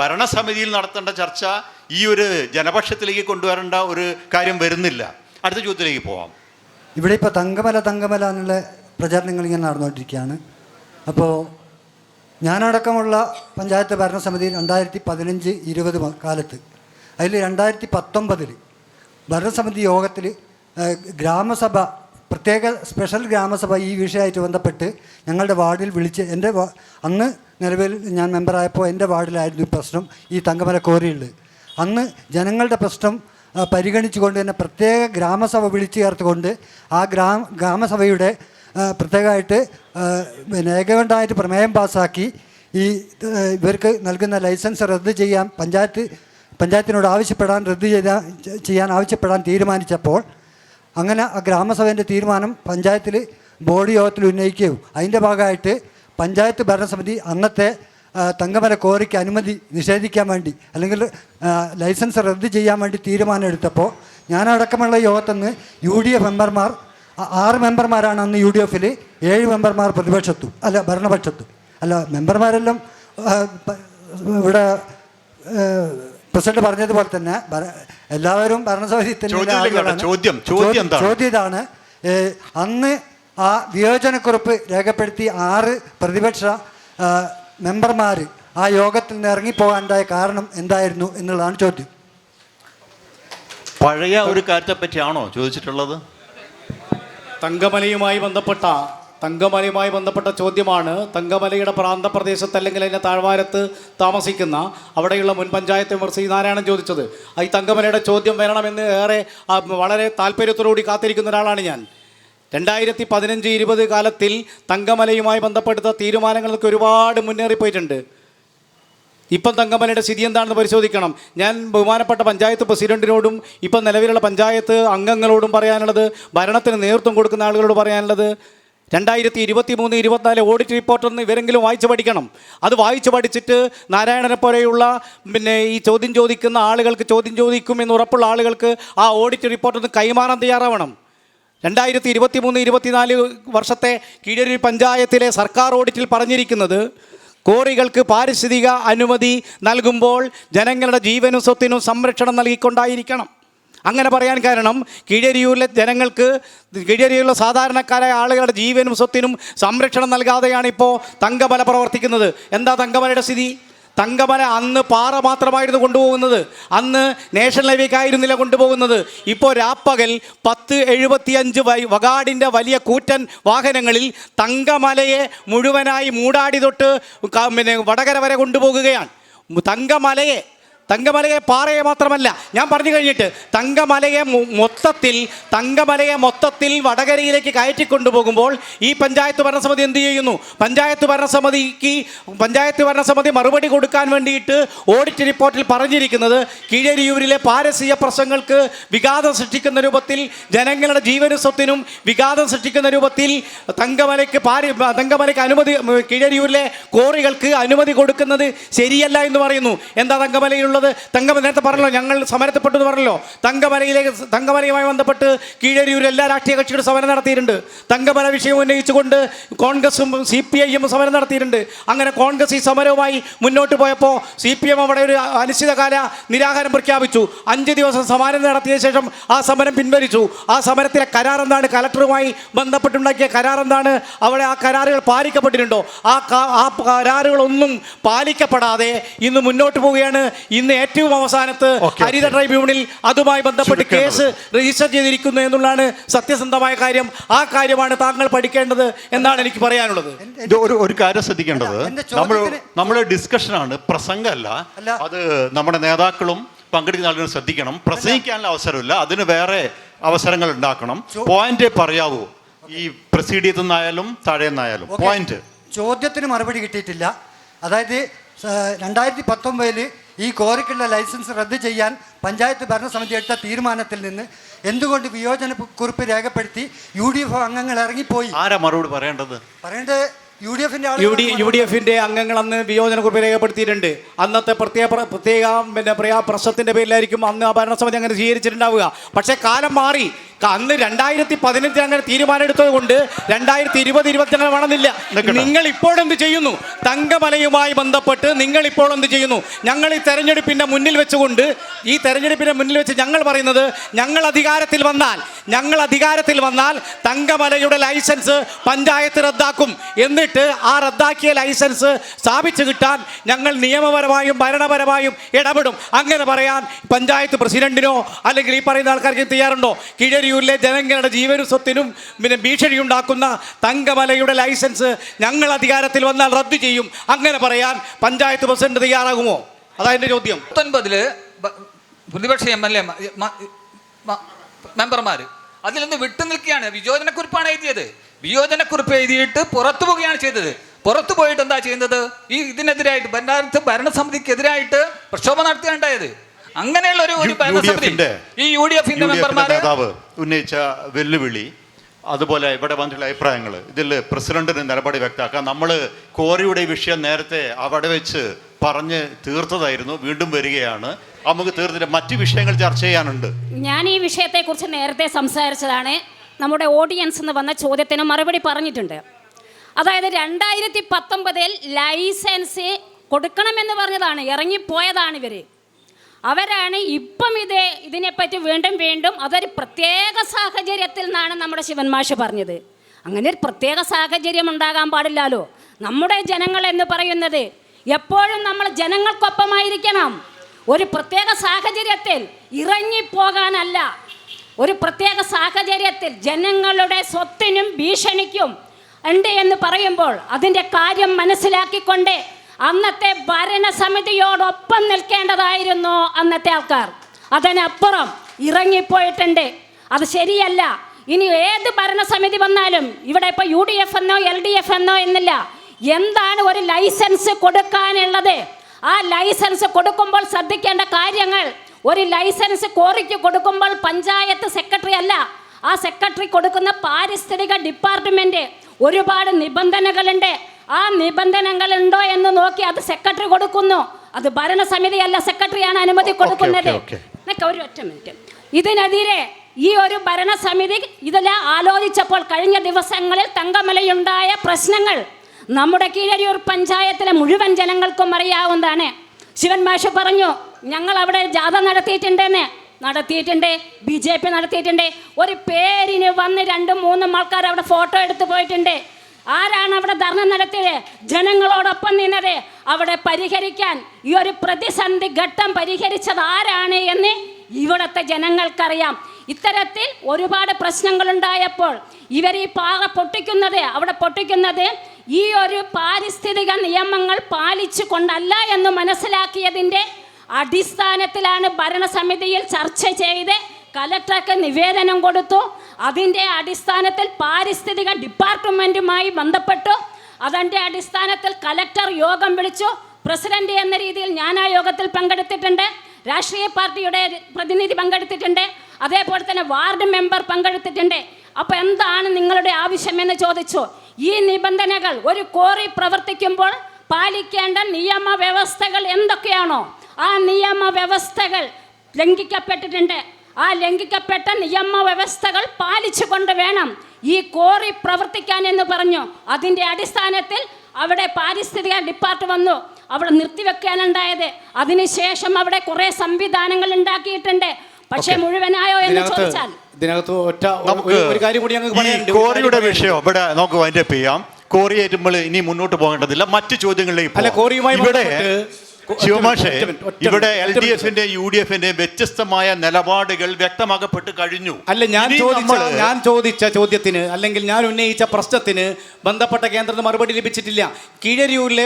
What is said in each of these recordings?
ഭരണസമിതിയിൽ നടത്തേണ്ട ചർച്ച ഈ ഒരു ജനപക്ഷത്തിലേക്ക് കൊണ്ടുവരേണ്ട ഒരു കാര്യം വരുന്നില്ല. അടുത്ത ചോദ്യത്തിലേക്ക് പോവാം. ഇവിടെ ഇപ്പോൾ തങ്കമല എന്നുള്ള പ്രചാരണങ്ങൾ ഇങ്ങനെ നടന്നുകൊണ്ടിരിക്കുകയാണ്. അപ്പോൾ ഞാനടക്കമുള്ള പഞ്ചായത്ത് ഭരണസമിതി 2015-20 കാലത്ത്, അതിൽ 2019 ഭരണസമിതി യോഗത്തിൽ ഗ്രാമസഭ, പ്രത്യേക സ്പെഷ്യൽ ഗ്രാമസഭ ഈ വിഷയമായിട്ട് ബന്ധപ്പെട്ട് ഞങ്ങളുടെ വാർഡിൽ വിളിച്ച്, അന്ന് നിലവിൽ ഞാൻ മെമ്പറായപ്പോൾ എൻ്റെ വാർഡിലായിരുന്നു ഈ പ്രശ്നം, ഈ തങ്കമല കോറിയുള്ളത്. അന്ന് ജനങ്ങളുടെ പ്രശ്നം പരിഗണിച്ചുകൊണ്ട് തന്നെ പ്രത്യേക ഗ്രാമസഭ വിളിച്ചു ചേർത്തുകൊണ്ട് ആ ഗ്രാമസഭയുടെ പ്രത്യേകമായിട്ട് ഏകകണ്ഠമായിട്ട് പ്രമേയം പാസ്സാക്കി ഈ ഇവർക്ക് നൽകുന്ന ലൈസൻസ് റദ്ദ് ചെയ്യാൻ പഞ്ചായത്തിനോട് ചെയ്യാൻ ആവശ്യപ്പെടാൻ തീരുമാനിച്ചപ്പോൾ, അങ്ങനെ ആ ഗ്രാമസഭേൻ്റെ തീരുമാനം പഞ്ചായത്തിൽ ബോർഡ് യോഗത്തിൽ ഉന്നയിക്കുകയും അതിൻ്റെ ഭാഗമായിട്ട് പഞ്ചായത്ത് ഭരണസമിതി അന്നത്തെ തങ്കമല കോറിക്ക് അനുമതി നിഷേധിക്കാൻ വേണ്ടി അല്ലെങ്കിൽ ലൈസൻസ് റദ്ദ് ചെയ്യാൻ വേണ്ടി തീരുമാനം എടുത്തപ്പോൾ, ഞാനടക്കമുള്ള യോഗത്തിൽ നിന്ന് UDF മെമ്പർമാർ 6 മെമ്പർമാരാണ് അന്ന് UDFിൽ, 7 മെമ്പർമാർ ഭരണപക്ഷത്തും. മെമ്പർമാരെല്ലാം ഇവിടെ പ്രസിഡന്റ് പറഞ്ഞതുപോലെ തന്നെ എല്ലാവരും ഭരണസമിതി ചോദ്യം ഇതാണ്. അന്ന് ആ വിയോജനക്കുറിപ്പ് രേഖപ്പെടുത്തി 6 പ്രതിപക്ഷ മെമ്പർമാർ ആ യോഗത്തിൽ നിന്ന് ഇറങ്ങിപ്പോകാനുണ്ടായ കാരണം എന്തായിരുന്നു എന്നുള്ളതാണ് ചോദ്യം. പഴയ ഒരു കാര്യത്തെ പറ്റിയാണോ ചോദിച്ചിട്ടുള്ളത്? തങ്കമലയുമായി ബന്ധപ്പെട്ട ചോദ്യമാണ്. തങ്കമലയുടെ പ്രാന്തപ്രദേശത്ത് അല്ലെങ്കിൽ അതിൻ്റെ താഴ്വാരത്ത് താമസിക്കുന്ന അവിടെയുള്ള മുൻ പഞ്ചായത്ത് മെമ്പർ ശ്രീനാരായണൻ ചോദിച്ചത്. ഈ തങ്കമലയുടെ ചോദ്യം വരണമെന്ന് വളരെ താല്പര്യത്തോടുകൂടി കാത്തിരിക്കുന്ന ഒരാളാണ് ഞാൻ. 2015-20 കാലത്തിൽ തങ്കമലയുമായി ബന്ധപ്പെടുത്ത തീരുമാനങ്ങൾക്ക് ഒരുപാട് മുന്നേറിപ്പോയിട്ടുണ്ട്. ഇപ്പം തങ്കമലയുടെ സ്ഥിതി എന്താണെന്ന് പരിശോധിക്കണം. ഞാൻ ബഹുമാനപ്പെട്ട പഞ്ചായത്ത് പ്രസിഡന്റിനോടും ഇപ്പം നിലവിലുള്ള പഞ്ചായത്ത് അംഗങ്ങളോടും പറയാനുള്ളത്, ഭരണത്തിന് നേതൃത്വം കൊടുക്കുന്ന ആളുകളോട് പറയാനുള്ളത്, 2023-24 ഓഡിറ്റ് റിപ്പോർട്ടൊന്ന് ഇവരെങ്കിലും വായിച്ചു പഠിക്കണം. അത് വായിച്ചു പഠിച്ചിട്ട് നാരായണനെ പോലെയുള്ള ഈ ചോദ്യം ചോദിക്കുന്ന ആളുകൾക്ക്, ചോദ്യം ചോദിക്കും എന്ന് ഉറപ്പുള്ള ആളുകൾക്ക് ആ ഓഡിറ്റ് റിപ്പോർട്ടൊന്ന് കൈമാറാൻ തയ്യാറാവണം. 2023-24 വർഷത്തെ കീഴരിയൂർ പഞ്ചായത്തിലെ സർക്കാർ ഓഡിറ്റിൽ പറഞ്ഞിരിക്കുന്നത്, കോറികൾക്ക് പാരിസ്ഥിതിക അനുമതി നൽകുമ്പോൾ ജനങ്ങളുടെ ജീവനും സ്വത്തിനും സംരക്ഷണം നൽകിക്കൊണ്ടായിരിക്കണം. അങ്ങനെ പറയാൻ കാരണം, കീഴരിയൂരിലെ ജനങ്ങൾക്ക്, കീഴരിയൂരിലെ സാധാരണക്കാരായ ആളുകളുടെ ജീവനും സ്വത്തിനും സംരക്ഷണം നൽകാതെയാണ് ഇപ്പോൾ തങ്കമല പ്രവർത്തിക്കുന്നത്. എന്താ തങ്കമലയുടെ സ്ഥിതി? തങ്കമല അന്ന് പാറ മാത്രമായിരുന്നു കൊണ്ടുപോകുന്നത്, അന്ന് നാഷണൽ ഹൈവേക്കായിരുന്നില്ല കൊണ്ടുപോകുന്നത്. ഇപ്പോൾ രാപ്പകൽ 1075 വകാടിൻ്റെ വലിയ കൂറ്റൻ വാഹനങ്ങളിൽ തങ്കമലയെ മുഴുവനായി മൂടാടി തൊട്ട് വടകര വരെ കൊണ്ടുപോകുകയാണ്. തങ്കമലയെ പാറയെ മാത്രമല്ല, ഞാൻ പറഞ്ഞു കഴിഞ്ഞിട്ട്, തങ്കമലയെ മൊത്തത്തിൽ വടകരയിലേക്ക് കയറ്റിക്കൊണ്ടുപോകുമ്പോൾ ഈ പഞ്ചായത്ത് ഭരണസമിതി എന്ത് ചെയ്യുന്നു? പഞ്ചായത്ത് ഭരണസമിതി മറുപടി കൊടുക്കാൻ വേണ്ടിയിട്ട് ഓഡിറ്റ് റിപ്പോർട്ടിൽ പറഞ്ഞിരിക്കുന്നത്, കീഴരിയൂരിലെ പാരിസ്ഥിതിക പ്രശ്നങ്ങൾക്ക് വിഘാതം സൃഷ്ടിക്കുന്ന രൂപത്തിൽ, ജനങ്ങളുടെ ജീവനും സ്വത്തിനും വിഘാതം സൃഷ്ടിക്കുന്ന രൂപത്തിൽ തങ്കമലയ്ക്ക് അനുമതി, കീഴരിയൂരിലെ കോറികൾക്ക് അനുമതി കൊടുക്കുന്നത് ശരിയല്ല എന്ന് പറയുന്നു. എന്താ തങ്കമലയിലുള്ള തങ്കമല നേരത്തെ പറഞ്ഞല്ലോ, ഞങ്ങൾ സമരത്തിൽപ്പെട്ടു എന്ന് പറഞ്ഞല്ലോ. തങ്കമലയുമായി ബന്ധപ്പെട്ട് കീഴരിയൂരിൽ എല്ലാ രാഷ്ട്രീയ കക്ഷികളും സമരം നടത്തിയിട്ടുണ്ട്. തങ്കമല വിഷയം ഉന്നയിച്ചുകൊണ്ട് കോൺഗ്രസും CPIM സമരം നടത്തിയിട്ടുണ്ട്. അങ്ങനെ കോൺഗ്രസ് ഈ സമരവുമായി മുന്നോട്ട് പോയപ്പോൾ CPM അവിടെ ഒരു അനിശ്ചിതകാല നിരാഹാരം പ്രഖ്യാപിച്ചു. 5 ദിവസം സമരം നടത്തിയ ശേഷം ആ സമരം പിൻവലിച്ചു. ആ സമരത്തിലെ കരാർ എന്താണ്? കലക്ടറുമായി ബന്ധപ്പെട്ടുണ്ടാക്കിയ കരാർ എന്താണ്? അവിടെ ആ കരാറുകൾ പാലിക്കപ്പെട്ടിട്ടുണ്ടോ? ആ കരാറുകളൊന്നും പാലിക്കപ്പെടാതെ ഇന്ന് മുന്നോട്ട് പോവുകയാണ്. ഇന്ന് ഏറ്റവും അവസാനത്ത് ഹരിത ട്രൈബ്യൂണലിൽ അതുമായി ബന്ധപ്പെട്ട് കേസ് രജിസ്റ്റർ ചെയ്തിരിക്കുന്നു എന്നുള്ളതാണ് സത്യസന്ധമായ കാര്യം. ആ കാര്യമാണ് താങ്കൾ പഠിക്കേണ്ടത് എന്നാണ് എനിക്ക് പറയാനുള്ളത്. ഒരു കാര്യം ശ്രദ്ധിക്കേണ്ടത്, നമ്മുടെ ഡിസ്കഷനാണ്, പ്രസംഗമല്ല. അത് നമ്മുടെ നേതാക്കളും പങ്കെടുക്കുന്ന ആളുകൾ ശ്രദ്ധിക്കണം. പ്രസംഗിക്കാനുള്ള അവസരമില്ല, അതിന് വേറെ അവസരങ്ങൾ ഉണ്ടാക്കണം. പോയിന്റ് പറയാവൂ, ഈ പ്രസീഡിയത്തിൽ നിന്നായാലും താഴെ നിന്നായാലും പോയിന്റ്. ചോദ്യത്തിന് മറുപടി കിട്ടിയിട്ടില്ല. അതായത് 2019 ഈ കോറിക്കുള്ള ലൈസൻസ് റദ്ദ് ചെയ്യാൻ പഞ്ചായത്ത് ഭരണസമിതി എടുത്ത തീരുമാനത്തിൽ നിന്ന് എന്തുകൊണ്ട് വിയോജന കുറിപ്പ് രേഖപ്പെടുത്തി UDF അംഗങ്ങൾ ഇറങ്ങിപ്പോയി? ആരാ മറുപടി പറയേണ്ടത്? UDFിന്റെ അംഗങ്ങൾ അന്ന് വിയോജന കുറിപ്പ് രേഖപ്പെടുത്തിയിട്ടുണ്ട്. അന്നത്തെ പ്രത്യേക പ്രശ്നത്തിന്റെ പേരിലായിരിക്കും അന്ന് ആ ഭരണസമിതി അങ്ങനെ സ്വീകരിച്ചിട്ടുണ്ടാവുക. പക്ഷേ കാലം അന്ന് 2015 അങ്ങനെ തീരുമാനം എടുത്തത് കൊണ്ട് 2020-21 അങ്ങനെ വേണമെന്നില്ല. നിങ്ങൾ ഇപ്പോഴെന്ത് ചെയ്യുന്നു? തങ്കമലയുമായി ബന്ധപ്പെട്ട് നിങ്ങൾ ഇപ്പോൾ എന്ത് ചെയ്യുന്നു? ഞങ്ങൾ ഈ തെരഞ്ഞെടുപ്പിന്റെ മുന്നിൽ വെച്ചുകൊണ്ട് ഞങ്ങൾ പറയുന്നത് ഞങ്ങൾ അധികാരത്തിൽ വന്നാൽ തങ്കമലയുടെ ലൈസൻസ് പഞ്ചായത്ത് റദ്ദാക്കും. എന്നിട്ട് ആ റദ്ദാക്കിയ ലൈസൻസ് സ്ഥാപിച്ചു കിട്ടാൻ ഞങ്ങൾ നിയമപരമായും ഭരണപരമായും ഇടപെടും. അങ്ങനെ പറയാൻ പഞ്ചായത്ത് പ്രസിഡന്റിനോ അല്ലെങ്കിൽ ഈ പറയുന്ന ആൾക്കാർക്ക് തയ്യാറുണ്ടോ? കീഴരിയൂരിലെ ജനങ്ങളുടെ ജീവനും സ്വത്തിനും പിന്നെ ഭീഷണി ഉണ്ടാക്കുന്ന തങ്കമലയുടെ ലൈസൻസ് ഞങ്ങൾ അധികാരത്തിൽ വന്നാൽ റദ്ദു ചെയ്യും, അങ്ങനെ പറയാൻ പഞ്ചായത്ത് പ്രസിഡന്റ് തയ്യാറാകുമോ? അതായത് ചോദ്യം. 19 പ്രതിപക്ഷ MLA മെമ്പർമാർ അതിൽ നിന്ന് വിട്ടുനിൽക്കുകയാണ്. വിയോജനക്കുറിപ്പാണ് എഴുതിയത്. വിയോജനക്കുറിപ്പ് എഴുതിയിട്ട് പുറത്തു പോവുകയാണ് ചെയ്തത്. പുറത്തു പോയിട്ട് എന്താ ചെയ്യുന്നത്? ഇതിനെതിരായിട്ട് ഭരണസമിതിക്കെതിരായിട്ട് പ്രക്ഷോഭം നടത്തുകയുണ്ടായത്. അങ്ങനെയുള്ള ഒരു ഭരണസമിതി ഈ UDF മെമ്പർമാർ ഉന്നയിച്ച വെല്ലുവിളി, അതുപോലെ ഇവിടെ വന്നിട്ടുള്ള അഭിപ്രായങ്ങൾ, ഇതിൽ പ്രസിഡന്റിന് നിലപാട് വ്യക്തമാക്കാം. നമ്മൾ കോറിയുടെ വിഷയം നേരത്തെ അവിടെ വെച്ച് പറഞ്ഞ് തീർത്തതായിരുന്നു, വീണ്ടും വരികയാണ്. നമുക്ക് തീർത്തിട്ട് മറ്റു വിഷയങ്ങൾ ചർച്ച ചെയ്യാനുണ്ട്. ഞാൻ ഈ വിഷയത്തെക്കുറിച്ച് നേരത്തെ സംസാരിച്ചതാണ്. നമ്മുടെ ഓഡിയൻസ് വന്ന ചോദ്യത്തിന് മറുപടി പറഞ്ഞിട്ടുണ്ട്. അതായത് 2019 ലൈസൻസ് കൊടുക്കണമെന്ന് പറഞ്ഞതാണ്, ഇറങ്ങിപ്പോയതാണ് ഇവർ. അവരാണ് ഇപ്പം ഇതിനെപ്പറ്റി വീണ്ടും അതൊരു പ്രത്യേക സാഹചര്യത്തിൽ നിന്നാണ് നമ്മുടെ ശിവൻ മാഷ് പറഞ്ഞത്. അങ്ങനെ ഒരു പ്രത്യേക സാഹചര്യം ഉണ്ടാകാൻ പാടില്ലല്ലോ. നമ്മുടെ ജനങ്ങൾ എന്ന് പറയുന്നത് എപ്പോഴും നമ്മൾ ജനങ്ങൾക്കൊപ്പമായിരിക്കണം. ഒരു പ്രത്യേക സാഹചര്യത്തിൽ ഇറങ്ങിപ്പോകാനല്ല. ഒരു പ്രത്യേക സാഹചര്യത്തിൽ ജനങ്ങളുടെ സ്വത്തിനും ഭീഷണിക്കും ഉണ്ട് എന്ന് പറയുമ്പോൾ അതിൻ്റെ കാര്യം മനസ്സിലാക്കിക്കൊണ്ട് അന്നത്തെ ഭരണസമിതിയോടൊപ്പം നിൽക്കേണ്ടതായിരുന്നു അന്നത്തെ ആൾക്കാർ. അതിനപ്പുറം ഇറങ്ങിപ്പോയിട്ടുണ്ട്. അത് ശരിയല്ല. ഇനി ഏത് ഭരണസമിതി വന്നാലും ഇവിടെ ഇപ്പോൾ UDF എന്നോ LDF എന്നോ എന്നില്ല, എന്താണ് ഒരു ലൈസൻസ് കൊടുക്കാനുള്ളത്? ആ ലൈസൻസ് കൊടുക്കുമ്പോൾ ശ്രദ്ധിക്കേണ്ട കാര്യങ്ങൾ, ഒരു ലൈസൻസ് കോറിക്ക് കൊടുക്കുമ്പോൾ പഞ്ചായത്ത് സെക്രട്ടറി അല്ല, ആ സെക്രട്ടറി കൊടുക്കുന്ന പാരിസ്ഥിതിക ഡിപ്പാർട്ട്മെൻറ്റ് ഒരുപാട് നിബന്ധനകളുണ്ട്. ആ നിബന്ധനകൾ ഉണ്ടോ എന്ന് നോക്കി അത് സെക്രട്ടറി കൊടുക്കുന്നു. അത് ഭരണസമിതിയല്ല, സെക്രട്ടറിയാണ് അനുമതി കൊടുക്കുന്നത്. ഒരു ഒറ്റ മിനിറ്റ്. ഇതിനെതിരെ ഈ ഒരു ഭരണസമിതി ഇതെല്ലാം ആലോചിച്ചപ്പോൾ കഴിഞ്ഞ ദിവസങ്ങളിൽ തങ്കമലയുണ്ടായ പ്രശ്നങ്ങൾ നമ്മുടെ കീഴരിയൂർ പഞ്ചായത്തിലെ മുഴുവൻ ജനങ്ങൾക്കും അറിയാവുന്നതാണ്. ശിവൻ മാഷ് പറഞ്ഞു ഞങ്ങൾ അവിടെ ജാഥ നടത്തിയിട്ടുണ്ട്, BJP നടത്തിയിട്ടുണ്ട്. ഒരു പേരിന് വന്ന് 2-3 ആൾക്കാർ അവിടെ ഫോട്ടോ എടുത്ത് പോയിട്ടുണ്ട്. ആരാണ് അവിടെ ധർണ നടത്തിയത്? ജനങ്ങളോടൊപ്പം നിന്നത്. അവിടെ പരിഹരിക്കാൻ ഈ ഒരു പ്രതിസന്ധി ഘട്ടം പരിഹരിച്ചത് ആരാണ് എന്ന് ഇവിടുത്തെ ജനങ്ങൾക്കറിയാം. ഇത്തരത്തിൽ ഒരുപാട് പ്രശ്നങ്ങളുണ്ടായപ്പോൾ ഇവർ ഈ പാറ പൊട്ടിക്കുന്നത് ഈ ഒരു പാരിസ്ഥിതിക നിയമങ്ങൾ പാലിച്ചു കൊണ്ടല്ല എന്ന് മനസ്സിലാക്കിയതിൻ്റെ അടിസ്ഥാനത്തിലാണ് ഭരണസമിതിയിൽ ചർച്ച ചെയ്ത് കലക്ടർക്ക് നിവേദനം കൊടുത്തു. അതിൻ്റെ അടിസ്ഥാനത്തിൽ പാരിസ്ഥിതിക ഡിപ്പാർട്ട്മെൻറ്റുമായി ബന്ധപ്പെട്ടു. അതിൻ്റെ അടിസ്ഥാനത്തിൽ കലക്ടർ യോഗം വിളിച്ചു. പ്രസിഡന്റ് എന്ന രീതിയിൽ ഞാൻ ആ യോഗത്തിൽ പങ്കെടുത്തിട്ടുണ്ട്. രാഷ്ട്രീയ പാർട്ടിയുടെ പ്രതിനിധി പങ്കെടുത്തിട്ടുണ്ട്. അതേപോലെ തന്നെ വാർഡ് മെമ്പർ പങ്കെടുത്തിട്ടുണ്ട്. അപ്പോൾ എന്താണ് നിങ്ങളുടെ ആവശ്യമെന്ന് ചോദിച്ചു. ഈ നിബന്ധനകൾ ഒരു കോറി പ്രവർത്തിക്കുമ്പോൾ പാലിക്കേണ്ട നിയമവ്യവസ്ഥകൾ എന്തൊക്കെയാണോ ആ നിയമവ്യവസ്ഥകൾ ലംഘിക്കപ്പെട്ടിട്ടുണ്ട്. ആ ലംഘിക്കപ്പെട്ട നിയമവ്യവസ്ഥകൾ പാലിച്ചുകൊണ്ട് വേണം ഈ കോറി പ്രവർത്തിക്കാൻ എന്ന് പറഞ്ഞു. അതിൻ്റെ അടിസ്ഥാനത്തിൽ അവിടെ പാരിസ്ഥിതിക ഡിപ്പാർട്ട് വന്നു. അവിടെ നിർത്തിവെക്കാനുണ്ടായത്. അതിനുശേഷം അവിടെ കുറേ സംവിധാനങ്ങൾ ഉണ്ടാക്കിയിട്ടുണ്ട്. പക്ഷേ മുഴുവനായോ എന്ന് ചോദിച്ചാൽ ഇതിനകത്ത് ഒരു കാര്യം കൂടി കോറിയുടെ വിഷയം ഇവിടെ നമുക്ക് വൈൻഡപ്പ് ചെയ്യാം. കോറിയായിട്ട് നമ്മൾ ഇനി മുന്നോട്ട് പോകേണ്ടതില്ല. മറ്റു ചോദ്യങ്ങളിലേക്ക് ശിവമാഷേ, ഇവിടെ LDF-ന്റെയും UDF-ന്റെയും വ്യത്യസ്തമായ നിലപാടുകൾ വ്യക്തമാക്കപ്പെട്ട് കഴിഞ്ഞു. അല്ല, ഞാൻ ചോദിച്ച ചോദ്യത്തിന് അല്ലെങ്കിൽ ഞാൻ ഉന്നയിച്ച പ്രശ്നത്തിന് ബന്ധപ്പെട്ട കേന്ദ്രത്തിന് മറുപടി ലഭിച്ചിട്ടില്ല. കീഴരിയൂരിലെ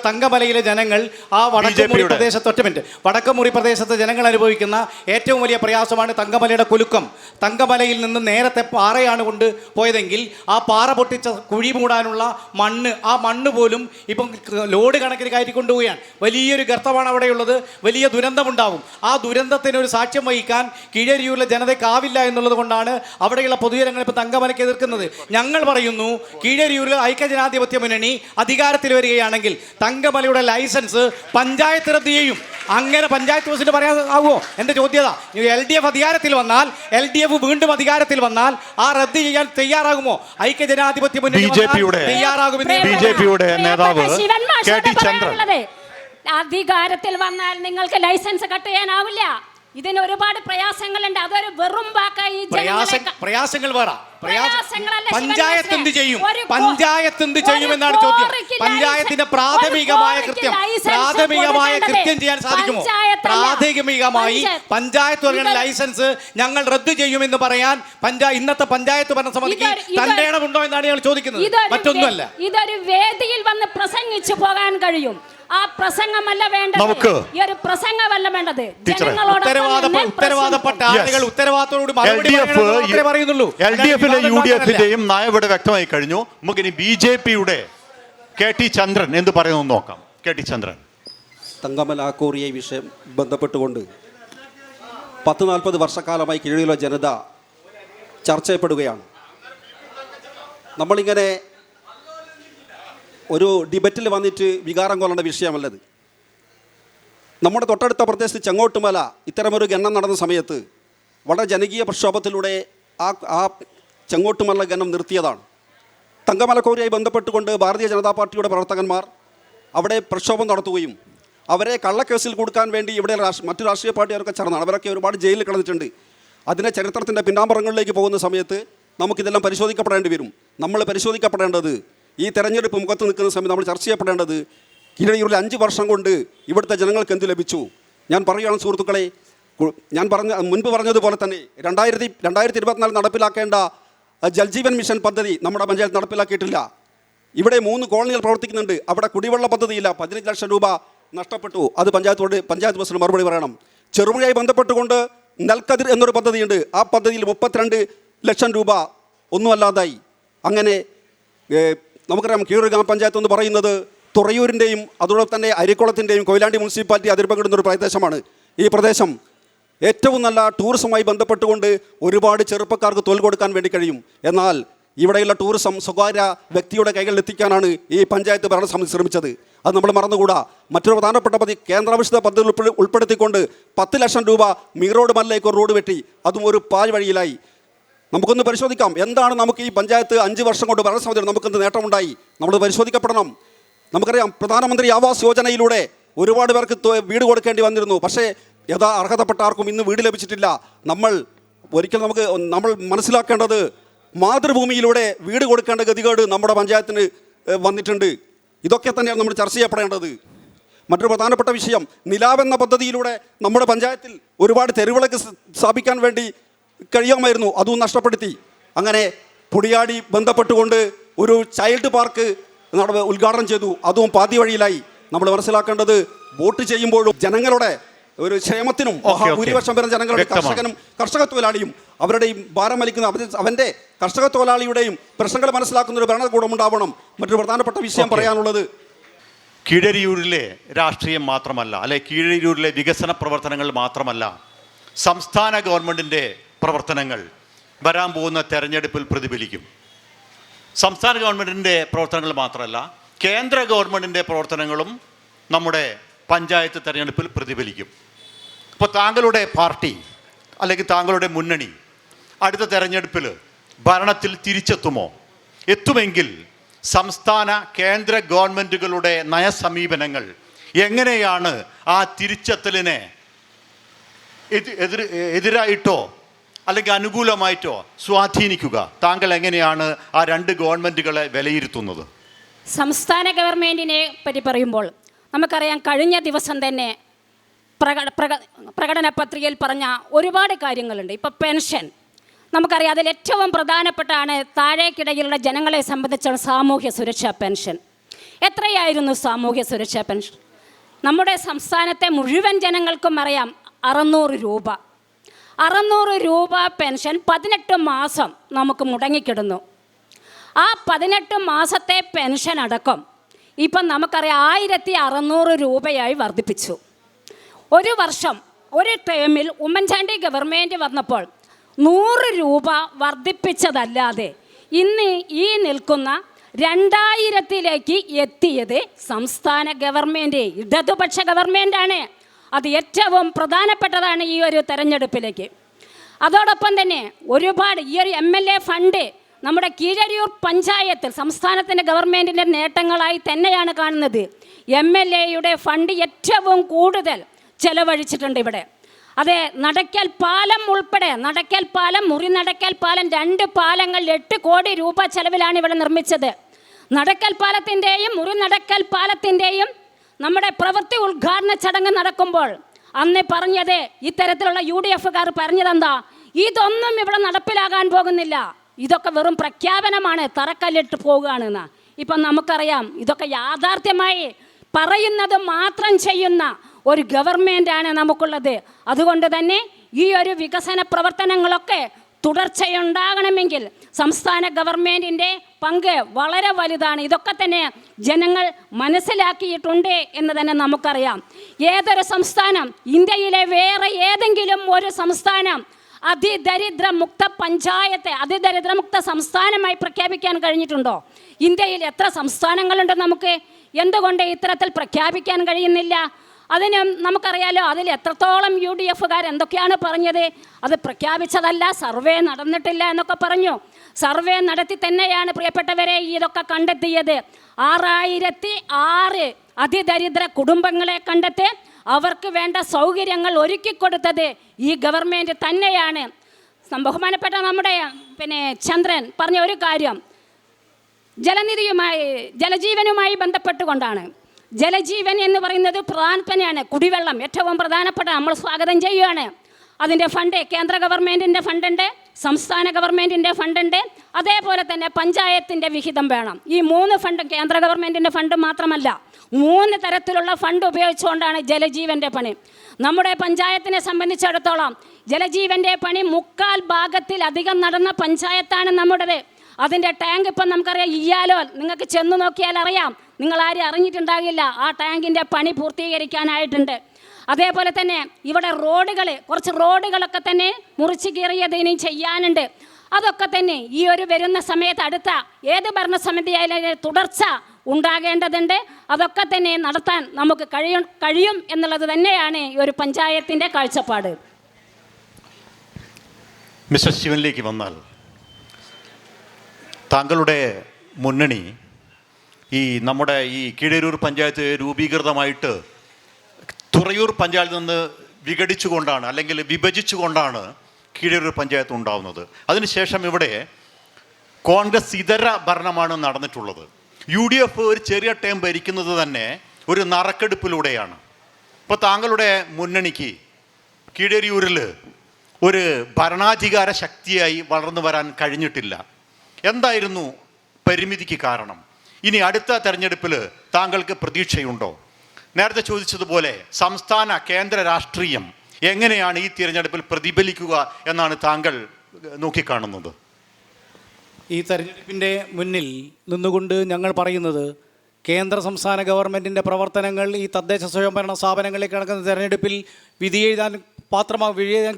തങ്കമലയിലെ ജനങ്ങൾ ആ വടക്കമുറി പ്രദേശത്തെ ജനങ്ങൾ അനുഭവിക്കുന്ന ഏറ്റവും വലിയ പ്രയാസമാണ് തങ്കമലയുടെ കുലുക്കം. തങ്കമലയിൽ നിന്ന് നേരത്തെ പാറയാണ് കൊണ്ട് പോയതെങ്കിൽ ആ പാറ പൊട്ടിച്ച കുഴി മൂടാനുള്ള ആ മണ്ണ് പോലും ഇപ്പം ലോഡ് കണക്കിന് കയറ്റിക്കൊണ്ടുപോവുകയാണ്. വലിയൊരു ഗർത്തമാണ് അവിടെയുള്ളത്. വലിയ ദുരന്തമുണ്ടാവും. ആ ദുരന്തത്തിന് ഒരു സാക്ഷ്യം വഹിക്കാൻ കീഴരിയൂരിലെ ജനതയ്ക്കാവില്ല എന്നുള്ളത് കൊണ്ടാണ് അവിടെയുള്ള പൊതുജനങ്ങൾ ഇപ്പോൾ തങ്കമലയ്ക്ക് എതിർക്കുന്നത്. ഞങ്ങൾ പറയുന്നു, കീഴരിയൂരിൽ ഐക്യജനാധിപത്യ മുന്നണി അധികാരത്തിൽ വരികയാണെങ്കിൽ തങ്കമലയുടെ ലൈസൻസ് പഞ്ചായത്ത് റദ്ദ് ചെയ്യും. അങ്ങനെ പഞ്ചായത്ത് പ്രസിഡന്റ് പറയാനാകുമോ? എൻ്റെ ചോദ്യത, LDF അധികാരത്തിൽ വന്നാൽ, LDF വീണ്ടും അധികാരത്തിൽ വന്നാൽ ആ റദ്ദ് ചെയ്യാൻ തയ്യാറാകുമോ? ഐക്യജനാധിപത്യ മുന്നണി തയ്യാറാകുമെന്ന് ബിജെപിയുടെ നേതാവ് KT ചന്ദ്രൻ അധികാരത്തിൽ വന്നാൽ നിങ്ങൾക്ക് ലൈസൻസ് കട്ട് ചെയ്യാനാവില്ല. ഇതിന് ഒരുപാട് പ്രയാസങ്ങളുണ്ട്. അതൊരു വെറും വാക്കായി പ്രയാസങ്ങൾ വേറെ. പഞ്ചായത്ത് എന്ത് ചെയ്യും? പഞ്ചായത്ത് എന്ത് ചെയ്യുമെന്നാണ് ചോദ്യം. പഞ്ചായത്തിന്റെ പ്രാഥമികമായ കൃത്യം ചെയ്യാൻ സാധിക്കുമോ? പ്രാഥമികമായി പഞ്ചായത്ത് ലൈസൻസ് ഞങ്ങൾ റദ്ദു ചെയ്യുമെന്ന് പറയാൻ ഇന്നത്തെ പഞ്ചായത്ത് ഭരണസമിതിക്ക് തന്റെ ഇടമുണ്ടോ എന്നാണ് ഞങ്ങൾ ചോദിക്കുന്നത്. മറ്റൊന്നുമല്ല. ഇതൊരു വേദിയിൽ വന്ന് പ്രസംഗിച്ചു പോകാൻ കഴിയും. ആ പ്രസംഗമല്ല വേണ്ടത്. ഈ ഒരു പ്രസംഗമല്ല വേണ്ടത്. ഉത്തരവാദപ്പെട്ട ആളുകൾ ഉത്തരവാദിത്തത്തോട് പറയുന്നുള്ളൂ. LDFിലെ UDFിന്റെയും നയം ഇവിടെ വ്യക്തമായി കഴിഞ്ഞു. നമുക്കിനി BJPയുടെ KT ചന്ദ്രൻ എന്ത് പറയുന്നു നോക്കാം. KT ചന്ദ്രൻ. തങ്കമല കോറിയ വിഷയം ബന്ധപ്പെട്ടുകൊണ്ട് 40-40 വർഷക്കാലമായി കീഴിലുള്ള ജനത ചർച്ച ചെയ്യപ്പെടുകയാണ്. നമ്മളിങ്ങനെ ഒരു ഡിബറ്റിൽ വന്നിട്ട് വികാരം കൊള്ളേണ്ട വിഷയമല്ലത്. നമ്മുടെ തൊട്ടടുത്ത പ്രദേശത്ത് ചെങ്ങോട്ടുമല ഇത്തരമൊരു ഗണം നടന്ന സമയത്ത് വളരെ ജനകീയ പ്രക്ഷോഭത്തിലൂടെ ആ ചെങ്ങോട്ടുമല ഗണം നിർത്തിയതാണ്. തങ്കമല കോറിയായി ബന്ധപ്പെട്ടുകൊണ്ട് ഭാരതീയ ജനതാ പാർട്ടിയുടെ പ്രവർത്തകന്മാർ അവിടെ പ്രക്ഷോഭം നടത്തുകയും അവരെ കള്ളക്കേസിൽ കൊടുക്കാൻ വേണ്ടി ഇവിടെ മറ്റു രാഷ്ട്രീയ പാർട്ടികളൊക്കെ ചേർന്നാണ്. അവരൊക്കെ ഒരുപാട് ജയിലിൽ കിടന്നിട്ടുണ്ട്. അതിനെ ചരിത്രത്തിൻ്റെ പിന്നാമ്പറങ്ങളിലേക്ക് പോകുന്ന സമയത്ത് നമുക്കിതെല്ലാം പരിശോധിക്കപ്പെടേണ്ടി വരും. നമ്മൾ പരിശോധിക്കപ്പെടേണ്ടത് ഈ തെരഞ്ഞെടുപ്പ് മുഖത്ത് നിൽക്കുന്ന സമയത്ത് നമ്മൾ ചർച്ച ചെയ്യപ്പെടേണ്ടത് കീഴരിയൂരിൽ 5 വർഷം കൊണ്ട് ഇവിടുത്തെ ജനങ്ങൾക്ക് എന്ത് ലഭിച്ചു. ഞാൻ പറയുകയാണ് സുഹൃത്തുക്കളെ, ഞാൻ മുൻപ് പറഞ്ഞതുപോലെ തന്നെ 2024 നടപ്പിലാക്കേണ്ട ജൽജീവൻ മിഷൻ പദ്ധതി നമ്മുടെ പഞ്ചായത്ത് നടപ്പിലാക്കിയിട്ടില്ല. ഇവിടെ 3 കോളനികൾ പ്രവർത്തിക്കുന്നുണ്ട്. അവിടെ കുടിവെള്ള പദ്ധതിയില്ല. 15 ലക്ഷം രൂപ നഷ്ടപ്പെട്ടു. അത് പഞ്ചായത്ത് പ്രസിഡന്റ് മറുപടി പറയണം. ചെറുപുഴയായി ബന്ധപ്പെട്ടുകൊണ്ട് നെൽക്കതിർ എന്നൊരു പദ്ധതിയുണ്ട്. ആ പദ്ധതിയിൽ 32 ലക്ഷം രൂപ ഒന്നുമല്ലാതായി. അങ്ങനെ നമുക്കറിയാം കീഴൂർ ഗ്രാമപഞ്ചായത്ത് എന്ന് പറയുന്നത് തുറയൂരിൻ്റെയും അതോടൊപ്പം തന്നെ അരിക്കുളത്തിൻ്റെയും കൊയിലാണ്ടി മുനിസിപ്പാലിറ്റി അതിർ പങ്കിടുന്ന ഒരു പ്രദേശമാണ്. ഈ പ്രദേശം ഏറ്റവും നല്ല ടൂറിസവുമായി ബന്ധപ്പെട്ടുകൊണ്ട് ഒരുപാട് ചെറുപ്പക്കാർക്ക് തൊഴിൽ കൊടുക്കാൻ വേണ്ടി കഴിയും. എന്നാൽ ഇവിടെയുള്ള ടൂറിസം സ്വകാര്യ വ്യക്തിയുടെ കൈകളിൽ എത്തിക്കാനാണ് ഈ പഞ്ചായത്ത് ഭരണസമിതി ശ്രമിച്ചത്. അത് നമ്മൾ മറന്നുകൂടാ. മറ്റൊരു പ്രധാനപ്പെട്ട കേന്ദ്രാവിഷ്കൃത പദ്ധതി ഉൾപ്പെടുത്തിക്കൊണ്ട് 10 ലക്ഷം രൂപ മീറോഡ് മല്ലേക്ക് ഒരു റോഡ് വെട്ടി. അതും ഒരു പാഴ് വഴിയിലായി. നമുക്കൊന്ന് പരിശോധിക്കാം, എന്താണ് നമുക്ക് ഈ പഞ്ചായത്ത് 5 വർഷം കൊണ്ട് ഭരണസമിതിയിൽ നമുക്കെന്ത് നേട്ടമുണ്ടായി. നമ്മൾ പരിശോധിക്കപ്പെടണം. നമുക്കറിയാം പ്രധാനമന്ത്രി ആവാസ് യോജനയിലൂടെ ഒരുപാട് പേർക്ക് വീട് കൊടുക്കേണ്ടി വന്നിരുന്നു. പക്ഷേ അർഹതപ്പെട്ട ആർക്കും ഇന്ന് വീട് ലഭിച്ചിട്ടില്ല. നമ്മൾ മനസ്സിലാക്കേണ്ടത് മാതൃഭൂമിയിലൂടെ വീട് കൊടുക്കേണ്ട ഗതികേട് നമ്മുടെ പഞ്ചായത്തിന് വന്നിട്ടുണ്ട്. ഇതൊക്കെ തന്നെയാണ് നമ്മൾ ചർച്ച ചെയ്യപ്പെടേണ്ടത്. മറ്റൊരു പ്രധാനപ്പെട്ട വിഷയം, നിലാവെന്ന പദ്ധതിയിലൂടെ നമ്മുടെ പഞ്ചായത്തിൽ ഒരുപാട് തെരുവിളക്ക് സ്ഥാപിക്കാൻ വേണ്ടി കഴിയാമായിരുന്നു. അതും നഷ്ടപ്പെടുത്തി. അങ്ങനെ പൊടിയാടി ബന്ധപ്പെട്ടുകൊണ്ട് ഒരു ചൈൽഡ് പാർക്ക് ഉദ്ഘാടനം ചെയ്തു. അതും പാതി വഴിയിലായി. നമ്മൾ മനസ്സിലാക്കേണ്ടത് വോട്ട് ചെയ്യുമ്പോഴും ജനങ്ങളുടെ ഒരു ക്ഷേമത്തിനും ഭൂരിപക്ഷം വരുന്ന ജനങ്ങളുടെ കർഷകനും കർഷക തൊഴിലാളിയും അവരുടെയും ഭാരം വലിക്കുന്ന അവൻ്റെ കർഷക തൊഴിലാളിയുടെയും പ്രശ്നങ്ങൾ മനസ്സിലാക്കുന്ന ഒരു ഭരണകൂടം ഉണ്ടാവണം. മറ്റൊരു പ്രധാനപ്പെട്ട വിഷയം പറയാനുള്ളത്, കീഴരിയൂരിലെ രാഷ്ട്രീയം മാത്രമല്ല, അല്ലെ കീഴരിയൂരിലെ വികസന പ്രവർത്തനങ്ങൾ മാത്രമല്ല, സംസ്ഥാന ഗവൺമെൻറ്റിൻ്റെ പ്രവർത്തനങ്ങൾ വരാൻ പോകുന്ന തെരഞ്ഞെടുപ്പിൽ പ്രതിഫലിക്കും. സംസ്ഥാന ഗവൺമെൻറ്റിൻ്റെ പ്രവർത്തനങ്ങൾ മാത്രമല്ല, കേന്ദ്ര ഗവൺമെൻറ്റിൻ്റെ പ്രവർത്തനങ്ങളും നമ്മുടെ പഞ്ചായത്ത് തെരഞ്ഞെടുപ്പിൽ പ്രതിഫലിക്കും. ഇപ്പോൾ താങ്കളുടെ പാർട്ടി അല്ലെങ്കിൽ താങ്കളുടെ മുന്നണി അടുത്ത തെരഞ്ഞെടുപ്പിൽ ഭരണത്തിൽ തിരിച്ചെത്തുമോ? എത്തുമെങ്കിൽ സംസ്ഥാന കേന്ദ്ര ഗവൺമെൻറ്റുകളുടെ നയസമീപനങ്ങൾ എങ്ങനെയാണ് ആ തിരിച്ചെത്തലിനെ എതിരായിട്ടോ അല്ലെങ്കിൽ അനുകൂലമായിട്ടോ സ്വാധീനിക്കുക? താങ്കൾ എങ്ങനെയാണ് ആ 2 ഗവൺമെൻറ്റുകളെ വിലയിരുത്തുന്നത്? സംസ്ഥാന ഗവൺമെൻറ്റിനെ പറ്റി പറയുമ്പോൾ നമുക്കറിയാം, കഴിഞ്ഞ ദിവസം തന്നെ പ്രകടന പത്രികയിൽ പറഞ്ഞ ഒരുപാട് കാര്യങ്ങളുണ്ട്. ഇപ്പോൾ പെൻഷൻ നമുക്കറിയാം, അതിൽ ഏറ്റവും പ്രധാനപ്പെട്ടാണ് താഴേക്കിടയിലുള്ള ജനങ്ങളെ സംബന്ധിച്ചുള്ള സാമൂഹ്യ സുരക്ഷാ പെൻഷൻ. എത്രയായിരുന്നു സാമൂഹ്യ സുരക്ഷാ പെൻഷൻ? നമ്മുടെ സംസ്ഥാനത്തെ മുഴുവൻ ജനങ്ങൾക്കും അറിയാം, 600 രൂപ. 600 രൂപ പെൻഷൻ 18 മാസം നമുക്ക് മുടങ്ങിക്കിടുന്നു. ആ 18 മാസത്തെ പെൻഷൻ അടക്കം ഇപ്പം നമുക്കറിയാം 1600 രൂപയായി വർദ്ധിപ്പിച്ചു. ഒരു വർഷം ഒരു ടേമിൽ ഉമ്മൻചാണ്ടി ഗവൺമെൻറ് വന്നപ്പോൾ 100 രൂപ വർദ്ധിപ്പിച്ചതല്ലാതെ ഇന്ന് ഈ നിൽക്കുന്ന 2000-ലേക്ക് എത്തിയത് സംസ്ഥാന ഗവൺമെൻറ്, ഇടതുപക്ഷ ഗവൺമെൻറ്റാണ്. അത് ഏറ്റവും പ്രധാനപ്പെട്ടതാണ് ഈ ഒരു തെരഞ്ഞെടുപ്പിലേക്ക്. അതോടൊപ്പം തന്നെ ഒരുപാട് ഈ ഒരു MLA ഫണ്ട് നമ്മുടെ കീഴരിയൂർ പഞ്ചായത്തിൽ സംസ്ഥാനത്തിൻ്റെ ഗവൺമെൻറ്റിൻ്റെ നേട്ടങ്ങളായി തന്നെയാണ് കാണുന്നത്. MLAയുടെ ഫണ്ട് ഏറ്റവും കൂടുതൽ ചെലവഴിച്ചിട്ടുണ്ട് ഇവിടെ. അതെ, നടക്കൽ പാലം ഉൾപ്പെടെ, നടക്കൽ പാലം, മുറി നടക്കൽ പാലം, 2 പാലങ്ങൾ 8 കോടി രൂപ ചെലവിലാണ് ഇവിടെ നിർമ്മിച്ചത്. നടക്കൽ പാലത്തിൻ്റെയും മുറി നടക്കൽ പാലത്തിൻ്റെയും നമ്മുടെ പ്രവൃത്തി ഉദ്ഘാടന ചടങ്ങ് നടക്കുമ്പോൾ അന്ന് പറഞ്ഞത്, ഇത്തരത്തിലുള്ള UDFകാർ പറഞ്ഞതെന്താ, ഇതൊന്നും ഇവിടെ നടപ്പിലാകാൻ പോകുന്നില്ല, ഇതൊക്കെ വെറും പ്രഖ്യാപനമാണ്, തറക്കല്ലിട്ട് പോകുകയാണെന്ന്. ഇപ്പം നമുക്കറിയാം ഇതൊക്കെ യാഥാർത്ഥ്യമായി പറയുന്നത് മാത്രം ചെയ്യുന്ന ഒരു ഗവൺമെൻറ്റാണ് നമുക്കുള്ളത്. അതുകൊണ്ട് തന്നെ ഈ ഒരു വികസന പ്രവർത്തനങ്ങളൊക്കെ തുടർച്ചയുണ്ടാകണമെങ്കിൽ സംസ്ഥാന ഗവൺമെൻറ്റിൻ്റെ പങ്ക് വളരെ വലുതാണ്. ഇതൊക്കെ തന്നെ ജനങ്ങൾ മനസ്സിലാക്കിയിട്ടുണ്ട് എന്ന് തന്നെ നമുക്കറിയാം. ഏതൊരു സംസ്ഥാനം, ഇന്ത്യയിലെ വേറെ ഏതെങ്കിലും ഒരു സംസ്ഥാനം അതിദരിദ്രമുക്ത പഞ്ചായത്തെ അതിദരിദ്രമുക്ത സംസ്ഥാനമായി പ്രഖ്യാപിക്കാൻ കഴിഞ്ഞിട്ടുണ്ടോ? ഇന്ത്യയിൽ എത്ര സംസ്ഥാനങ്ങളുണ്ട് നമുക്ക്? എന്തുകൊണ്ട് ഇത്തരത്തിൽ പ്രഖ്യാപിക്കാൻ കഴിയുന്നില്ല? അതിന് നമുക്കറിയാലോ, അതിൽ എത്രത്തോളം UDFകാർ എന്തൊക്കെയാണ് പറഞ്ഞത്. അത് പ്രഖ്യാപിച്ചതല്ല, സർവേ നടന്നിട്ടില്ല എന്നൊക്കെ പറഞ്ഞു. സർവേ നടത്തി തന്നെയാണ് പ്രിയപ്പെട്ടവരെ ഇതൊക്കെ കണ്ടെത്തിയത്. 6006 അതിദരിദ്ര കുടുംബങ്ങളെ കണ്ടെത്തി അവർക്ക് വേണ്ട സൗകര്യങ്ങൾ ഒരുക്കിക്കൊടുത്തത് ഈ ഗവൺമെൻറ് തന്നെയാണ്. ബഹുമാനപ്പെട്ട നമ്മുടെ ചന്ദ്രൻ പറഞ്ഞ ഒരു കാര്യം ജലജീവനുമായി ബന്ധപ്പെട്ടുകൊണ്ടാണ്. ജലജീവൻ എന്ന് പറയുന്നത് പ്രധാനപ്പെട്ടതാണ്. കുടിവെള്ളം ഏറ്റവും പ്രധാനപ്പെട്ട, നമ്മൾ സ്വാഗതം ചെയ്യുകയാണ്. അതിൻ്റെ ഫണ്ട് കേന്ദ്ര ഗവൺമെൻറ്റിൻ്റെ ഫണ്ടുണ്ട്, സംസ്ഥാന ഗവൺമെൻറ്റിൻ്റെ ഫണ്ടുണ്ട്, അതേപോലെ തന്നെ പഞ്ചായത്തിൻ്റെ വിഹിതം വേണം. ഈ 3 ഫണ്ടും കേന്ദ്ര ഗവൺമെൻറ്റിൻ്റെ ഫണ്ട് മാത്രമല്ല, 3 തരത്തിലുള്ള ഫണ്ട് ഉപയോഗിച്ചുകൊണ്ടാണ് ജലജീവൻ്റെ പണി. നമ്മുടെ പഞ്ചായത്തിനെ സംബന്ധിച്ചിടത്തോളം ജലജീവൻ്റെ പണി 3/4 അധികം നടന്ന പഞ്ചായത്താണ് നമ്മുടേത്. അതിൻ്റെ ടാങ്ക് ഇപ്പം നമുക്കറിയാം, ഇയ്യാലോ നിങ്ങൾക്ക് ചെന്ന് നോക്കിയാൽ അറിയാം, നിങ്ങളാരും അറിഞ്ഞിട്ടുണ്ടാകില്ല, ആ ടാങ്കിൻ്റെ പണി പൂർത്തീകരിക്കാനായിട്ടുണ്ട്. അതേപോലെ തന്നെ ഇവിടെ കുറച്ച് റോഡുകളൊക്കെ തന്നെ മുറിച്ച് കീറിയത് ഇനി ചെയ്യാനുണ്ട്. അതൊക്കെ തന്നെ ഈ ഒരു വരുന്ന സമയത്ത് അടുത്ത ഏത് ഭരണസമിതിയായാലും തുടർച്ച ഉണ്ടാകേണ്ടതുണ്ട്. അതൊക്കെ തന്നെ നടത്താൻ നമുക്ക് കഴിയും എന്നുള്ളത് തന്നെയാണ് ഈ ഒരു പഞ്ചായത്തിൻ്റെ കാഴ്ചപ്പാട്. മിസ്റ്റർ ശിവനിലേക്ക് വന്നാൽ, താങ്കളുടെ മുന്നണി നമ്മുടെ ഈ കീഴരൂർ പഞ്ചായത്ത് രൂപീകൃതമായിട്ട് തുറയൂർ പഞ്ചായത്തിൽ നിന്ന് വിഘടിച്ചുകൊണ്ടാണ് അല്ലെങ്കിൽ വിഭജിച്ചുകൊണ്ടാണ് കീഴരൂർ പഞ്ചായത്ത് ഉണ്ടാവുന്നത്. അതിനുശേഷം ഇവിടെ കോൺഗ്രസ് ഇതര ഭരണമാണ് നടന്നിട്ടുള്ളത്. UDF ഒരു ചെറിയ ടേം ഭരിക്കുന്നത് തന്നെ ഒരു നറുക്കെടുപ്പിലൂടെയാണ്. ഇപ്പോൾ താങ്കളുടെ മുന്നണിക്ക് കീഴരിയൂരിൽ ഒരു ഭരണാധികാര ശക്തിയായി വളർന്നു വരാൻ കഴിഞ്ഞിട്ടില്ല. എന്തായിരുന്നു പരിമിതിക്ക് കാരണം? ഇനി അടുത്ത തെരഞ്ഞെടുപ്പിൽ താങ്കൾക്ക് പ്രതീക്ഷയുണ്ടോ? നേരത്തെ ചോദിച്ചതുപോലെ സംസ്ഥാന കേന്ദ്ര രാഷ്ട്രീയം എങ്ങനെയാണ് ഈ തിരഞ്ഞെടുപ്പിൽ പ്രതിഫലിക്കുക എന്നാണ് താങ്കൾ നോക്കിക്കാണുന്നത്? ഈ തെരഞ്ഞെടുപ്പിൻ്റെ മുന്നിൽ നിന്നുകൊണ്ട് ഞങ്ങൾ പറയുന്നത്, കേന്ദ്ര സംസ്ഥാന ഗവൺമെൻറ്റിൻ്റെ പ്രവർത്തനങ്ങൾ ഈ തദ്ദേശ സ്വയംഭരണ സ്ഥാപനങ്ങളിലേക്ക് നടക്കുന്ന തെരഞ്ഞെടുപ്പിൽ വിധിയെഴുതാൻ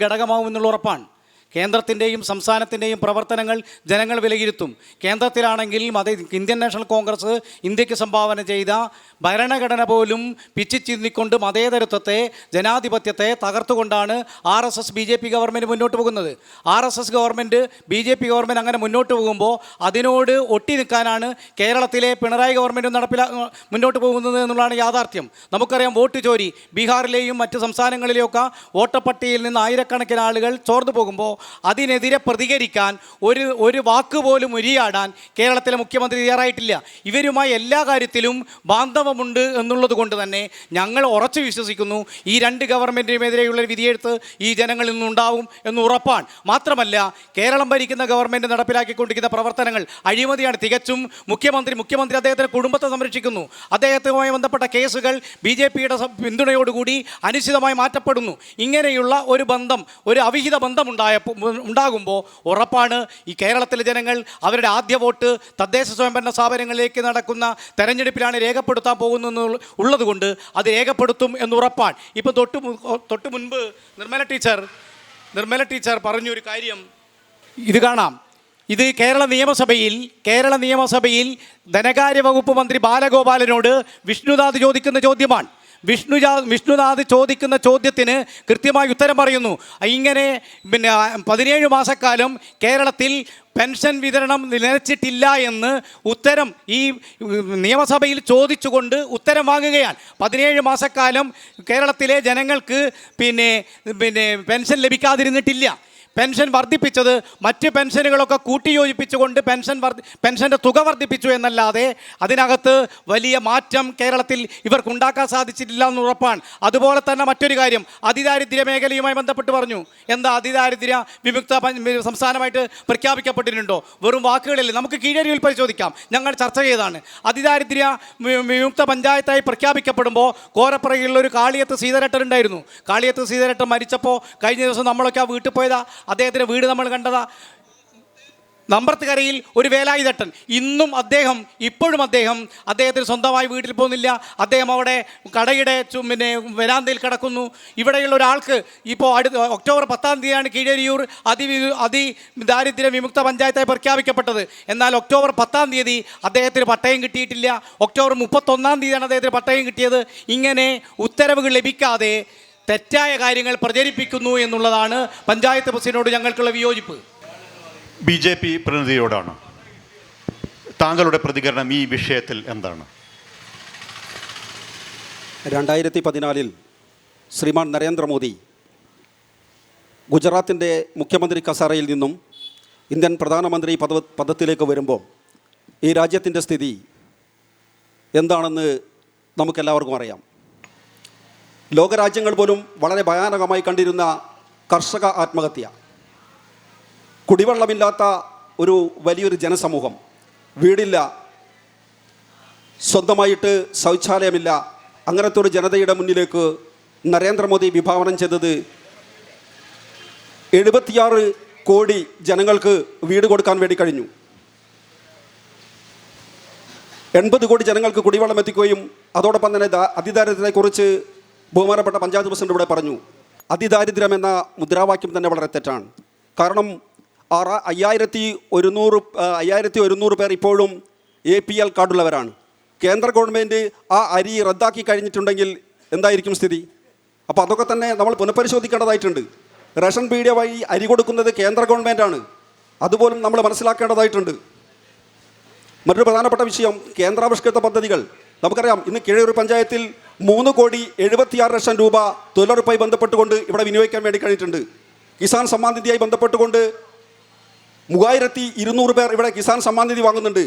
ഘടകമാവുമെന്നുള്ള ഉറപ്പാണ്. കേന്ദ്രത്തിൻ്റെയും സംസ്ഥാനത്തിൻ്റെയും പ്രവർത്തനങ്ങൾ ജനങ്ങൾ വിലയിരുത്തും. കേന്ദ്രത്തിലാണെങ്കിൽ ഇന്ത്യൻ നാഷണൽ കോൺഗ്രസ് ഇന്ത്യക്ക് സംഭാവന ചെയ്ത ഭരണഘടന പോലും പിച്ചിച്ചിന്നിക്കൊണ്ട് മതേതരത്വത്തെ ജനാധിപത്യത്തെ തകർത്തുകൊണ്ടാണ് RSS BJP ഗവൺമെൻറ് മുന്നോട്ട് പോകുന്നത്. RSS ഗവൺമെൻറ് BJP ഗവൺമെൻറ് അങ്ങനെ മുന്നോട്ട് പോകുമ്പോൾ അതിനോട് ഒട്ടി നിൽക്കാനാണ് കേരളത്തിലെ പിണറായി ഗവൺമെൻറ് മുന്നോട്ട് പോകുന്നത് എന്നുള്ളതാണ് യാഥാർത്ഥ്യം. നമുക്കറിയാം, വോട്ട് ചോരി ബീഹാറിലെയും മറ്റ് സംസ്ഥാനങ്ങളിലെയൊക്കെ വോട്ടപ്പട്ടികയിൽ നിന്ന് ആയിരക്കണക്കിന് ആളുകൾ ചോർന്നു പോകുമ്പോൾ അതിനെതിരെ പ്രതികരിക്കാൻ ഒരു വാക്ക് പോലും ഉരിയാടാൻ കേരളത്തിലെ മുഖ്യമന്ത്രി തയ്യാറായിട്ടില്ല. ഇവരുമായി എല്ലാ കാര്യത്തിലും ബാന്ധവമുണ്ട് എന്നുള്ളത് കൊണ്ട് തന്നെ ഞങ്ങൾ ഉറച്ചു വിശ്വസിക്കുന്നു, ഈ 2 ഗവൺമെൻറ്റിനുമെതിരെയുള്ള വിധിയെഴുത്ത് ഈ ജനങ്ങളിൽ നിന്നുണ്ടാവും എന്ന് ഉറപ്പാണ്. മാത്രമല്ല, കേരളം ഭരിക്കുന്ന ഗവൺമെൻറ് നടപ്പിലാക്കിക്കൊണ്ടിരിക്കുന്ന പ്രവർത്തനങ്ങൾ അഴിമതിയാണ് തികച്ചും. മുഖ്യമന്ത്രി അദ്ദേഹത്തിൻ്റെ കുടുംബത്തെ സംരക്ഷിക്കുന്നു. അദ്ദേഹവുമായി ബന്ധപ്പെട്ട കേസുകൾ BJPയുടെ പിന്തുണയോടുകൂടി അനിശ്ചിതമായി മാറ്റപ്പെടുന്നു. ഇങ്ങനെയുള്ള ഒരു ബന്ധം, ഒരു അവിഹിത ബന്ധം ഉണ്ടാകുമ്പോൾ ഉറപ്പാണ് ഈ കേരളത്തിലെ ജനങ്ങൾ അവരുടെ ആദ്യ വോട്ട് തദ്ദേശ സ്വയംഭരണ സ്ഥാപനങ്ങളിലേക്ക് നടക്കുന്ന തെരഞ്ഞെടുപ്പിലാണ് രേഖപ്പെടുത്താൻ പോകുന്നത് ഉള്ളതുകൊണ്ട് അത് രേഖപ്പെടുത്തും എന്ന് ഉറപ്പാണ്. ഇപ്പോൾ തൊട്ട് മുൻപ് നിർമ്മല ടീച്ചർ പറഞ്ഞൊരു കാര്യം ഇത് കാണാം. ഇത് കേരള നിയമസഭയിൽ ധനകാര്യ വകുപ്പ് മന്ത്രി ബാലഗോപാലനോട് വിഷ്ണുനാഥ് ചോദിക്കുന്ന ചോദ്യമാണ്. വിഷ്ണുനാഥ് ചോദിക്കുന്ന ചോദ്യത്തിന് കൃത്യമായി ഉത്തരം പറയുന്നു. ഇങ്ങനെ 17 മാസക്കാലം കേരളത്തിൽ പെൻഷൻ വിതരണം നിലച്ചിട്ടില്ല എന്ന് ഉത്തരം ഈ നിയമസഭയിൽ ചോദിച്ചുകൊണ്ട് ഉത്തരം വാങ്ങുകയാണ്. 17 മാസക്കാലം കേരളത്തിലെ ജനങ്ങൾക്ക് പെൻഷൻ ലഭിക്കാതിരുന്നിട്ടില്ല. പെൻഷൻ വർദ്ധിപ്പിച്ചത് മറ്റ് പെൻഷനുകളൊക്കെ കൂട്ടിയോജിപ്പിച്ചുകൊണ്ട് പെൻഷൻ്റെ തുക വർദ്ധിപ്പിച്ചു എന്നല്ലാതെ അതിനകത്ത് വലിയ മാറ്റം കേരളത്തിൽ ഇവർക്കുണ്ടാക്കാൻ സാധിച്ചിട്ടില്ല എന്ന് ഉറപ്പാണ്. അതുപോലെ തന്നെ മറ്റൊരു കാര്യം അതിദാരിദ്ര്യ മേഖലയുമായി ബന്ധപ്പെട്ട് പറഞ്ഞു. എന്താ അതിദാരിദ്ര്യ വിമുക്ത സംസ്ഥാനമായിട്ട് പ്രഖ്യാപിക്കപ്പെട്ടിട്ടുണ്ടോ? വെറും വാക്കുകളിൽ നമുക്ക് കീഴരിയിൽ പരിശോധിക്കാം. ഞങ്ങൾ ചർച്ച ചെയ്തതാണ്. അതിദാരിദ്ര്യ വിമുക്ത പഞ്ചായത്തായി പ്രഖ്യാപിക്കപ്പെടുമ്പോൾ കോരപ്പുറയിലുള്ളൊരു കാളിയത്ത് സീതരട്ടൻ ഉണ്ടായിരുന്നു. കാളിയത്ത് സീതരട്ടൻ മരിച്ചപ്പോൾ കഴിഞ്ഞ ദിവസം നമ്മളൊക്കെ ആ വീട്ടിൽ പോയതാ. അദ്ദേഹത്തിൻ്റെ വീട് നമ്മൾ കണ്ടതാ. നമ്പർത്തുകരയിൽ ഒരു വേലായുധട്ടൻ ഇപ്പോഴും അദ്ദേഹത്തിന് സ്വന്തമായി വീട്ടിൽ പോകുന്നില്ല. അദ്ദേഹം അവിടെ കടയുടെ വരാന്തയിൽ കിടക്കുന്നു. ഇവിടെയുള്ള ഒരാൾക്ക് ഇപ്പോൾ ഒക്ടോബർ 10 തീയതിയാണ് കീഴരിയൂർ അതിദാരിദ്ര്യ വിമുക്ത പഞ്ചായത്തായി പ്രഖ്യാപിക്കപ്പെട്ടത്. എന്നാൽ ഒക്ടോബർ 10 തീയതി അദ്ദേഹത്തിന് പട്ടയം കിട്ടിയിട്ടില്ല. ഒക്ടോബർ 31 തീയതിയാണ് അദ്ദേഹത്തിന് പട്ടയം കിട്ടിയത്. ഇങ്ങനെ ഉത്തരവുകൾ ലഭിക്കാതെ തെറ്റായ കാര്യങ്ങൾ പ്രചരിപ്പിക്കുന്നു എന്നുള്ളതാണ് പഞ്ചായത്ത് പ്രസിഡന്റിനോട് ഞങ്ങൾക്കുള്ള വിയോജിപ്പ്. BJP പ്രതിനിധിയോടാണ്. താങ്കളുടെ പ്രതികരണം ഈ വിഷയത്തിൽ എന്താണ്? 2014 ശ്രീമാൻ നരേന്ദ്രമോദി ഗുജറാത്തിൻ്റെ മുഖ്യമന്ത്രി കസാരയിൽ നിന്നും ഇന്ത്യൻ പ്രധാനമന്ത്രി പദത്തിലേക്ക് വരുമ്പോൾ ഈ രാജ്യത്തിൻ്റെ സ്ഥിതി എന്താണെന്ന് നമുക്കെല്ലാവർക്കും അറിയാം. ലോകരാജ്യങ്ങൾ പോലും വളരെ ഭയാനകമായി കണ്ടിരുന്ന കർഷക ആത്മഹത്യ, കുടിവെള്ളമില്ലാത്ത ഒരു വലിയൊരു ജനസമൂഹം, വീടില്ല, സ്വന്തമായിട്ട് ശൗചാലയമില്ല, അങ്ങനത്തെ ഒരു ജനതയുടെ മുന്നിലേക്ക് നരേന്ദ്രമോദി വിഭാവനം ചെയ്തത് 76 കോടി ജനങ്ങൾക്ക് വീട് കൊടുക്കാൻ വേണ്ടി കഴിഞ്ഞു. 80 കോടി ജനങ്ങൾക്ക് കുടിവെള്ളം എത്തിക്കുകയും അതോടൊപ്പം തന്നെ അതിദാരിദ്ര്യത്തെക്കുറിച്ച് ബഹുമാനപ്പെട്ട പഞ്ചായത്ത് പ്രസിഡന്റ് ഇവിടെ പറഞ്ഞു. അതിദാരിദ്ര്യം എന്ന മുദ്രാവാക്യം തന്നെ വളരെ തെറ്റാണ്. കാരണം 5100 പേർ ഇപ്പോഴും APL കാർഡുള്ളവരാണ്. കേന്ദ്ര ഗവൺമെൻറ് ആ അരി റദ്ദാക്കി കഴിഞ്ഞിട്ടുണ്ടെങ്കിൽ എന്തായിരിക്കും സ്ഥിതി? അപ്പോൾ അതൊക്കെ തന്നെ നമ്മൾ പുനഃപരിശോധിക്കേണ്ടതായിട്ടുണ്ട്. റേഷൻ പീഡിയ വഴി അരി കൊടുക്കുന്നത് കേന്ദ്ര ഗവൺമെൻറ്റാണ്. അതുപോലും നമ്മൾ മനസ്സിലാക്കേണ്ടതായിട്ടുണ്ട്. മറ്റൊരു പ്രധാനപ്പെട്ട വിഷയം കേന്ദ്രാവിഷ്കൃത പദ്ധതികൾ. നമുക്കറിയാം, ഇന്ന് കീഴൂർ പഞ്ചായത്തിൽ 3,76,00,000 രൂപ തൊഴിലുറപ്പുമായി ബന്ധപ്പെട്ടുകൊണ്ട് ഇവിടെ വിനിയോഗിക്കാൻ വേണ്ടി കഴിഞ്ഞിട്ടുണ്ട്. കിസാൻ സമ്മാൻ നിധിയായി ബന്ധപ്പെട്ടുകൊണ്ട് 3,200 പേർ ഇവിടെ കിസാൻ സമ്മാൻ നിധി വാങ്ങുന്നുണ്ട്.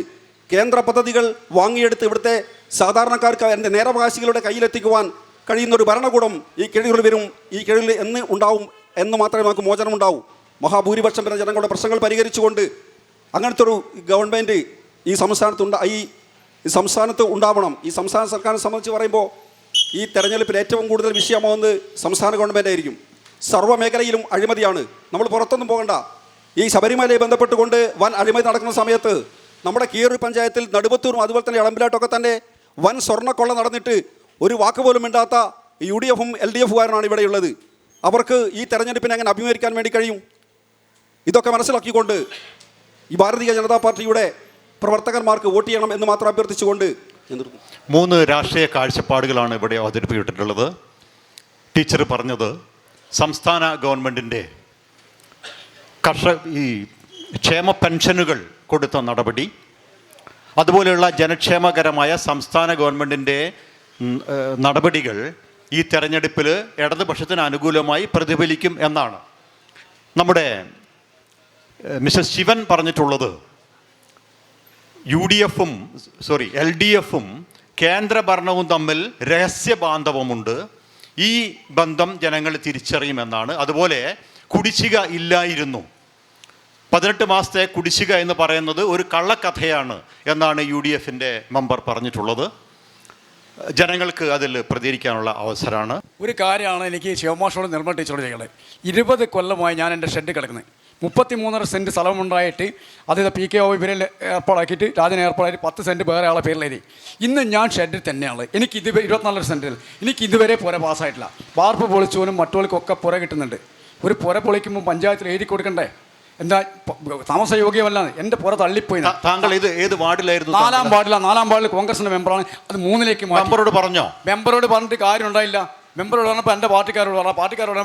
കേന്ദ്ര പദ്ധതികൾ വാങ്ങിയെടുത്ത് ഇവിടുത്തെ സാധാരണക്കാർക്ക് എൻ്റെ നേരവകാശികളുടെ കയ്യിലെത്തിക്കുവാൻ കഴിയുന്ന ഒരു ഭരണകൂടം ഈ കീഴൂരിൽ വരും. ഈ കീഴിൽ എന്ന് ഉണ്ടാവും എന്ന് മാത്രമേ നമുക്ക് മോചനം ഉണ്ടാവൂ. മഹാഭൂരിപക്ഷം വരുന്ന ജനങ്ങളുടെ പ്രശ്നങ്ങൾ പരിഹരിച്ചുകൊണ്ട് അങ്ങനത്തെ ഒരു ഗവൺമെൻറ് ഈ സംസ്ഥാനത്ത് ഉണ്ടാവണം. ഈ സംസ്ഥാന സർക്കാരിനെ സംബന്ധിച്ച് പറയുമ്പോൾ ഈ തെരഞ്ഞെടുപ്പിൽ ഏറ്റവും കൂടുതൽ വിഷയമാവുന്നത് സംസ്ഥാന ഗവൺമെൻറ് ആയിരിക്കും. സർവ്വമേഖലയിലും അഴിമതിയാണ്. നമ്മൾ പുറത്തൊന്നും പോകണ്ട. ഈ ശബരിമലയെ ബന്ധപ്പെട്ടുകൊണ്ട് വൻ അഴിമതി നടക്കുന്ന സമയത്ത് നമ്മുടെ കീഴൂർ പഞ്ചായത്തിൽ നടുവത്തൂരും അതുപോലെ തന്നെ ഇളമ്പിലാട്ടൊക്കെ തന്നെ വൻ സ്വർണ്ണക്കൊള്ള നടന്നിട്ട് ഒരു വാക്ക് പോലും മിണ്ടാത്ത UDF-ഉം LDF-കാരനാണ് ഇവിടെയുള്ളത്. അവർക്ക് ഈ തെരഞ്ഞെടുപ്പിനെ അങ്ങനെ അഭിമുഖീകരിക്കാൻ വേണ്ടി കഴിയും? ഇതൊക്കെ മനസ്സിലാക്കിക്കൊണ്ട് ഈ ഭാരതീയ ജനതാ പാർട്ടിയുടെ പ്രവർത്തകന്മാർക്ക് വോട്ട് ചെയ്യണം എന്ന് മാത്രം അഭ്യർത്ഥിച്ചുകൊണ്ട് 3 രാഷ്ട്രീയ കാഴ്ചപ്പാടുകളാണ് ഇവിടെ അവതരിപ്പിച്ചിട്ടുള്ളത്. ടീച്ചർ പറഞ്ഞത് സംസ്ഥാന ഗവൺമെൻറ്റിൻ്റെ ഈ ക്ഷേമ പെൻഷനുകൾ കൊടുത്ത നടപടി, അതുപോലെയുള്ള ജനക്ഷേമകരമായ സംസ്ഥാന ഗവൺമെൻറ്റിൻ്റെ നടപടികൾ ഈ തെരഞ്ഞെടുപ്പിൽ ഇടതുപക്ഷത്തിന് അനുകൂലമായി പ്രതിഫലിക്കും എന്നാണ്. നമ്മുടെ മിസ്റ്റർ ശിവൻ പറഞ്ഞിട്ടുള്ളത് LDF-ഉം കേന്ദ്ര ഭരണവും തമ്മിൽ രഹസ്യ ബാന്ധവമുണ്ട്. ഈ ബന്ധം ജനങ്ങൾ തിരിച്ചറിയുമെന്നാണ്. അതുപോലെ കുടിശ്ശിക ഇല്ലായിരുന്നു. 18 മാസത്തെ കുടിശ്ശിക എന്ന് പറയുന്നത് ഒരു കള്ളക്കഥയാണ് എന്നാണ് UDF-ൻ്റെ മെമ്പർ പറഞ്ഞിട്ടുള്ളത്. ജനങ്ങൾക്ക് അതിൽ പ്രതികരിക്കാനുള്ള അവസരമാണ്. ഒരു കാര്യമാണ് എനിക്ക് ശിവമാഷോട് നിർമ്മൽ ടീച്ചറോട് ചെയ്യുന്നത്. 20 കൊല്ലമായി ഞാൻ എൻ്റെ ഷെഡ് കിടക്കുന്നത്. 33 സെൻറ്റ് സ്ഥലമുണ്ടായിട്ട് അത് PKO പേരിൽ ഏർപ്പാടാക്കിയിട്ട് രാജന് ഏർപ്പാടായിട്ട് 10 സെൻറ്റ് വേറെ ആളെ പേരിലേരി. ഇന്ന് ഞാൻ ഷെഡിൽ തന്നെയാണ്. എനിക്ക് 24 സെൻറ്റിൽ എനിക്ക് ഇതുവരെ പുര പാസ്സായിട്ടില്ല. വാർപ്പ് പൊളിച്ചോനും മറ്റുള്ളവർക്കൊക്കെ പുര കിട്ടുന്നുണ്ട്. ഒരു പുര പൊളിക്കുമ്പോൾ പഞ്ചായത്തിൽ എഴുതി കൊടുക്കണ്ടേ? എന്താ താമസയോഗ്യമല്ലാന്ന് എൻ്റെ പുറ തള്ളിപ്പോയി. താങ്കൾ ഏത് വാർഡിലായിരുന്നു? 4-ാം വാർഡിൽ കോൺഗ്രസിന്റെ മെമ്പറാണ്. അത് 3-ലേക്ക് മാറ്റി. മെമ്പറോട് പറഞ്ഞോ? മെമ്പറോട് പറഞ്ഞിട്ട് കാര്യം ഉണ്ടായില്ല. മെമ്പറോട് പറഞ്ഞപ്പോൾ എൻ്റെ പാർട്ടിക്കാരോട് പറഞ്ഞു,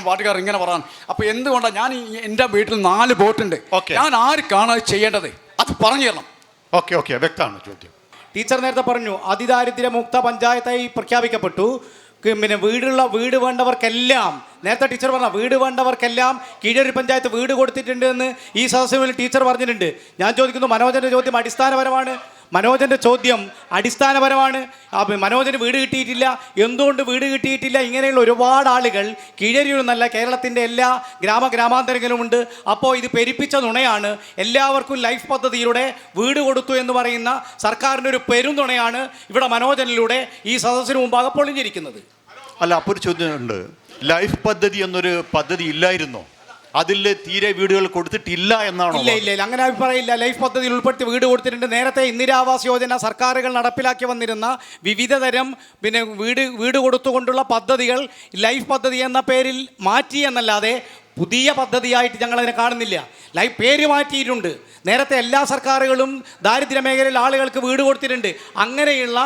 പാർട്ടിക്കാർ ഇങ്ങനെ പറയാൻ. അപ്പോൾ എന്തുകൊണ്ടാണ് ഞാൻ എൻ്റെ വീട്ടിൽ 4 ബോട്ടുണ്ട്, ഞാൻ ആർക്കാണ് അത് ചെയ്യേണ്ടത്? അത് പറഞ്ഞു തരണം. ഓക്കെ വ്യക്തമാണ് ചോദ്യം. ടീച്ചർ നേരത്തെ പറഞ്ഞു അതിദാരിദ്ര്യമുക്ത പഞ്ചായത്തായി പ്രഖ്യാപിക്കപ്പെട്ടു. പിന്നെ വീട് വേണ്ടവർക്കെല്ലാം, നേരത്തെ ടീച്ചർ പറഞ്ഞ വീട് വേണ്ടവർക്കെല്ലാം കീഴൂർ പഞ്ചായത്ത് വീട് കൊടുത്തിട്ടുണ്ട് എന്ന് ഈ സദസ്സിൽ ടീച്ചർ പറഞ്ഞിട്ടുണ്ട്. ഞാൻ ചോദിക്കുന്നു, മനോജൻ്റെ ചോദ്യം അടിസ്ഥാനപരമാണ്. മനോജന് വീട് കിട്ടിയിട്ടില്ല, എന്തുകൊണ്ട് വീട് കിട്ടിയിട്ടില്ല? ഇങ്ങനെയുള്ള ഒരുപാട് ആളുകൾ കീഴരിയൂർ എന്നല്ല കേരളത്തിൻ്റെ എല്ലാ ഗ്രാമാന്തരങ്ങളിലുമുണ്ട്. അപ്പോൾ ഇത് പെരുപ്പിച്ച നുണയാണ്. എല്ലാവർക്കും ലൈഫ് പദ്ധതിയിലൂടെ വീട് കൊടുത്തു എന്ന് പറയുന്ന സർക്കാരിൻ്റെ ഒരു പെരുന്നുണയാണ് ഇവിടെ മനോജനിലൂടെ ഈ സദസ്സിന് മുമ്പാകെ പൊളിഞ്ഞിരിക്കുന്നത്. അല്ല, അപ്പോൾ ഒരു ചോദ്യമുണ്ട്. ലൈഫ് പദ്ധതി എന്നൊരു പദ്ധതി ഇല്ലായിരുന്നോ? അതിൽ തീരെ വീടുകൾ കൊടുത്തിട്ടില്ല എന്നാണോ? ഇല്ല, അങ്ങനെ അഭിപ്രായമില്ല. ലൈഫ് പദ്ധതിയിൽ ഉൾപ്പെടുത്തി വീട് കൊടുത്തിട്ടുണ്ട്. നേരത്തെ ഇന്ദിരാവാസ് യോജന സർക്കാരുകൾ നടപ്പിലാക്കി വന്നിരുന്ന വിവിധ തരം വീട് കൊടുത്തുകൊണ്ടുള്ള പദ്ധതികൾ ലൈഫ് പദ്ധതി എന്ന പേരിൽ മാറ്റി എന്നല്ലാതെ പുതിയ പദ്ധതിയായിട്ട് ഞങ്ങളതിനെ കാണുന്നില്ല. പേര് മാറ്റിയിട്ടുണ്ട്. നേരത്തെ എല്ലാ സർക്കാരുകളും ദാരിദ്ര്യ മേഖലയിൽ ആളുകൾക്ക് വീട് കൊടുത്തിട്ടുണ്ട്. അങ്ങനെയുള്ള